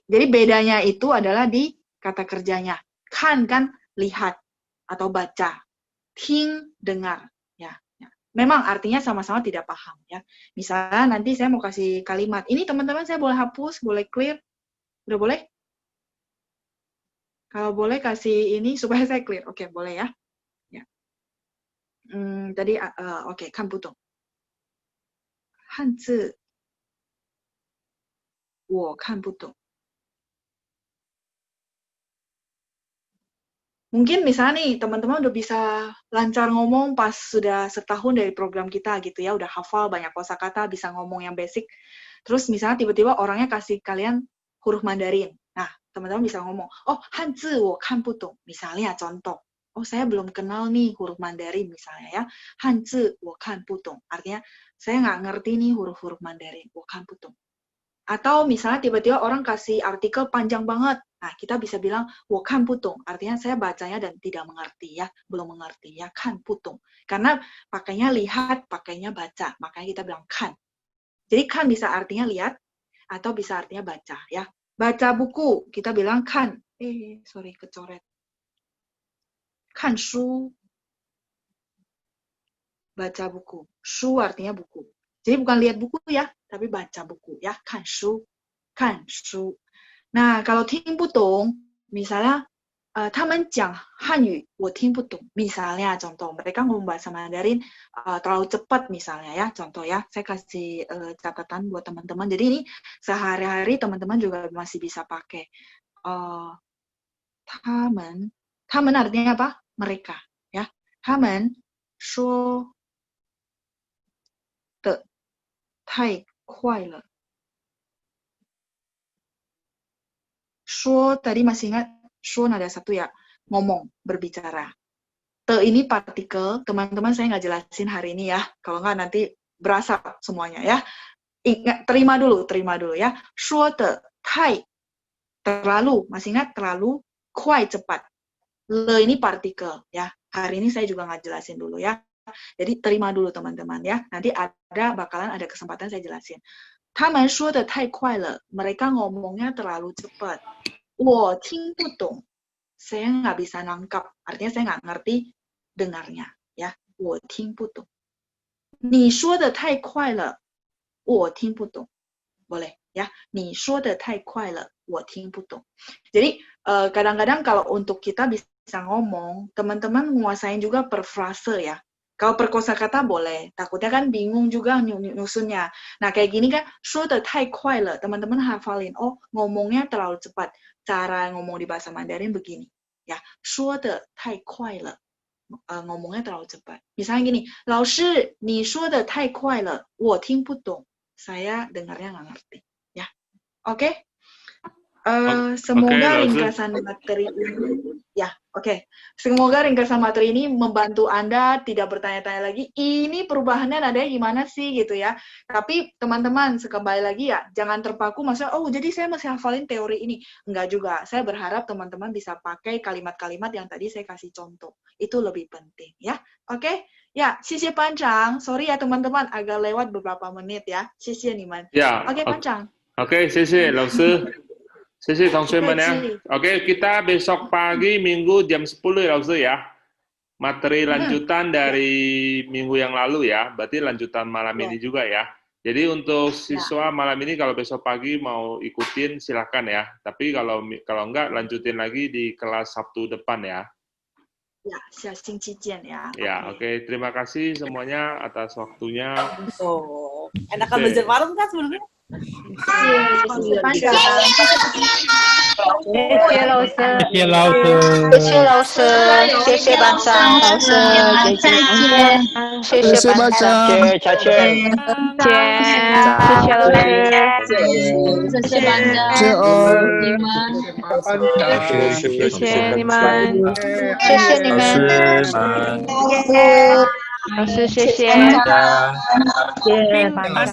jadi bedanya itu adalah di kata kerjanya. Kan lihat atau baca. Ting dengar. Ya. Memang artinya sama-sama tidak paham ya. Misalnya nanti saya mau kasih kalimat. Ini teman-teman saya boleh hapus, boleh clear. Udah boleh? Kalau boleh kasih ini supaya saya clear. Oke, boleh ya. Ya. Tadi oke, 看不懂. 汉字我看不懂. Mungkin misalnya nih, teman-teman udah bisa lancar ngomong pas sudah setahun dari program kita gitu ya, udah hafal banyak kosakata, bisa ngomong yang basic. Terus misalnya tiba-tiba orangnya kasih kalian huruf Mandarin. Nah, teman-teman bisa ngomong, oh, 汉字我看不懂. Misalnya contoh, oh saya belum kenal nih huruf Mandarin misalnya ya. 汉字我看不懂. Artinya, saya nggak ngerti nih huruf-huruf Mandarin. 我看不懂. Atau misalnya tiba-tiba orang kasih artikel panjang banget. Nah, kita bisa bilang 我看不懂. Artinya saya bacanya dan tidak mengerti ya, belum mengerti ya, 看不懂. Karena pakainya lihat, pakainya baca. Makanya kita bilang 看. Jadi 看 bisa artinya lihat atau bisa artinya baca ya. Baca buku, kita bilang 看. Sorry kecoret. 看书. Baca buku. 书 artinya buku. Jadi bukan lihat buku ya, tapi baca buku ya, 看书. 看书. Nah, kalau 听不懂, misalnya 他们讲汉语我听不懂. Misalnya contoh, mereka ngomong bahasa Mandarin terlalu cepat misalnya ya, contoh ya. Saya kasih catatan buat teman-teman. Jadi ini sehari-hari teman-teman juga masih bisa pakai 他们artinya apa? Mereka ya. 他们说的太快了. 说 tadi masih ingat, 说 nada satu ya, ngomong, berbicara. Te ini partikel, teman-teman saya nggak jelasin hari ini ya, kalau nggak nanti berasa semuanya ya. Ingat, terima dulu ya. 说的太, terlalu, masih ingat terlalu, 快 cepat. Le ini partikel ya, hari ini saya juga nggak jelasin dulu ya. Jadi terima dulu teman-teman ya, nanti bakalan ada kesempatan saya jelasin. 他们说的太快了, mereka ngomongnya terlalu cepat. 我听不懂, saya nggak bisa nangkap, artinya saya nggak ngerti dengarnya ya. 我听不懂. 你说的太快了, 我听不懂. Boleh ya, 你说的太快了, 我听不懂. Jadi kadang-kadang kalau untuk kita bisa ngomong, teman-teman nguasain juga per frase ya. Kalau per kosakata boleh, takutnya kan bingung juga nyusunnya. Nah, kayak gini kan, 说得太快了, teman-teman hafalin, oh, ngomongnya terlalu cepat. Cara ngomong di bahasa Mandarin begini, ya, 说得太快了, ngomongnya terlalu cepat. Misalnya gini, 老师, 你说得太快了, 我听不懂. Saya dengarnya nggak ngerti, ya. Oke? Semoga ringkasan materi ini, ya, oke. Semoga ringkasan materi ini membantu Anda tidak bertanya-tanya lagi, ini perubahannya nadanya gimana sih gitu ya. Tapi teman-teman, sekembali lagi ya, jangan terpaku maksudnya, oh jadi saya masih hafalin teori ini. Enggak juga, saya berharap teman-teman bisa pakai kalimat-kalimat yang tadi saya kasih contoh. Itu lebih penting ya, oke? Ya, 谢谢班长. Sorry ya teman-teman, agak lewat beberapa menit ya. 谢谢你们. Ya. Oke, 班长. Oke, 谢谢老师. 谢谢同学们ya. Oke, kita besok pagi Minggu jam 10 ya, Laus ya. Materi lanjutan dari minggu yang lalu ya. Berarti lanjutan malam ini juga ya. Jadi untuk siswa malam ini kalau besok pagi mau ikutin silakan ya. Tapi kalau enggak lanjutin lagi di kelas Sabtu depan ya. Ya, 下星期见ya. Ya, oke. Terima kasih semuanya atas waktunya. Oh, enakan belajar bareng kan sebelumnya? 班长。谢谢老师。谢谢老师，谢谢老师，谢谢班长，老师，谢谢班长，再见。谢谢老师，谢谢班长，谢谢你们，谢谢你们，老师，谢谢。谢谢班长。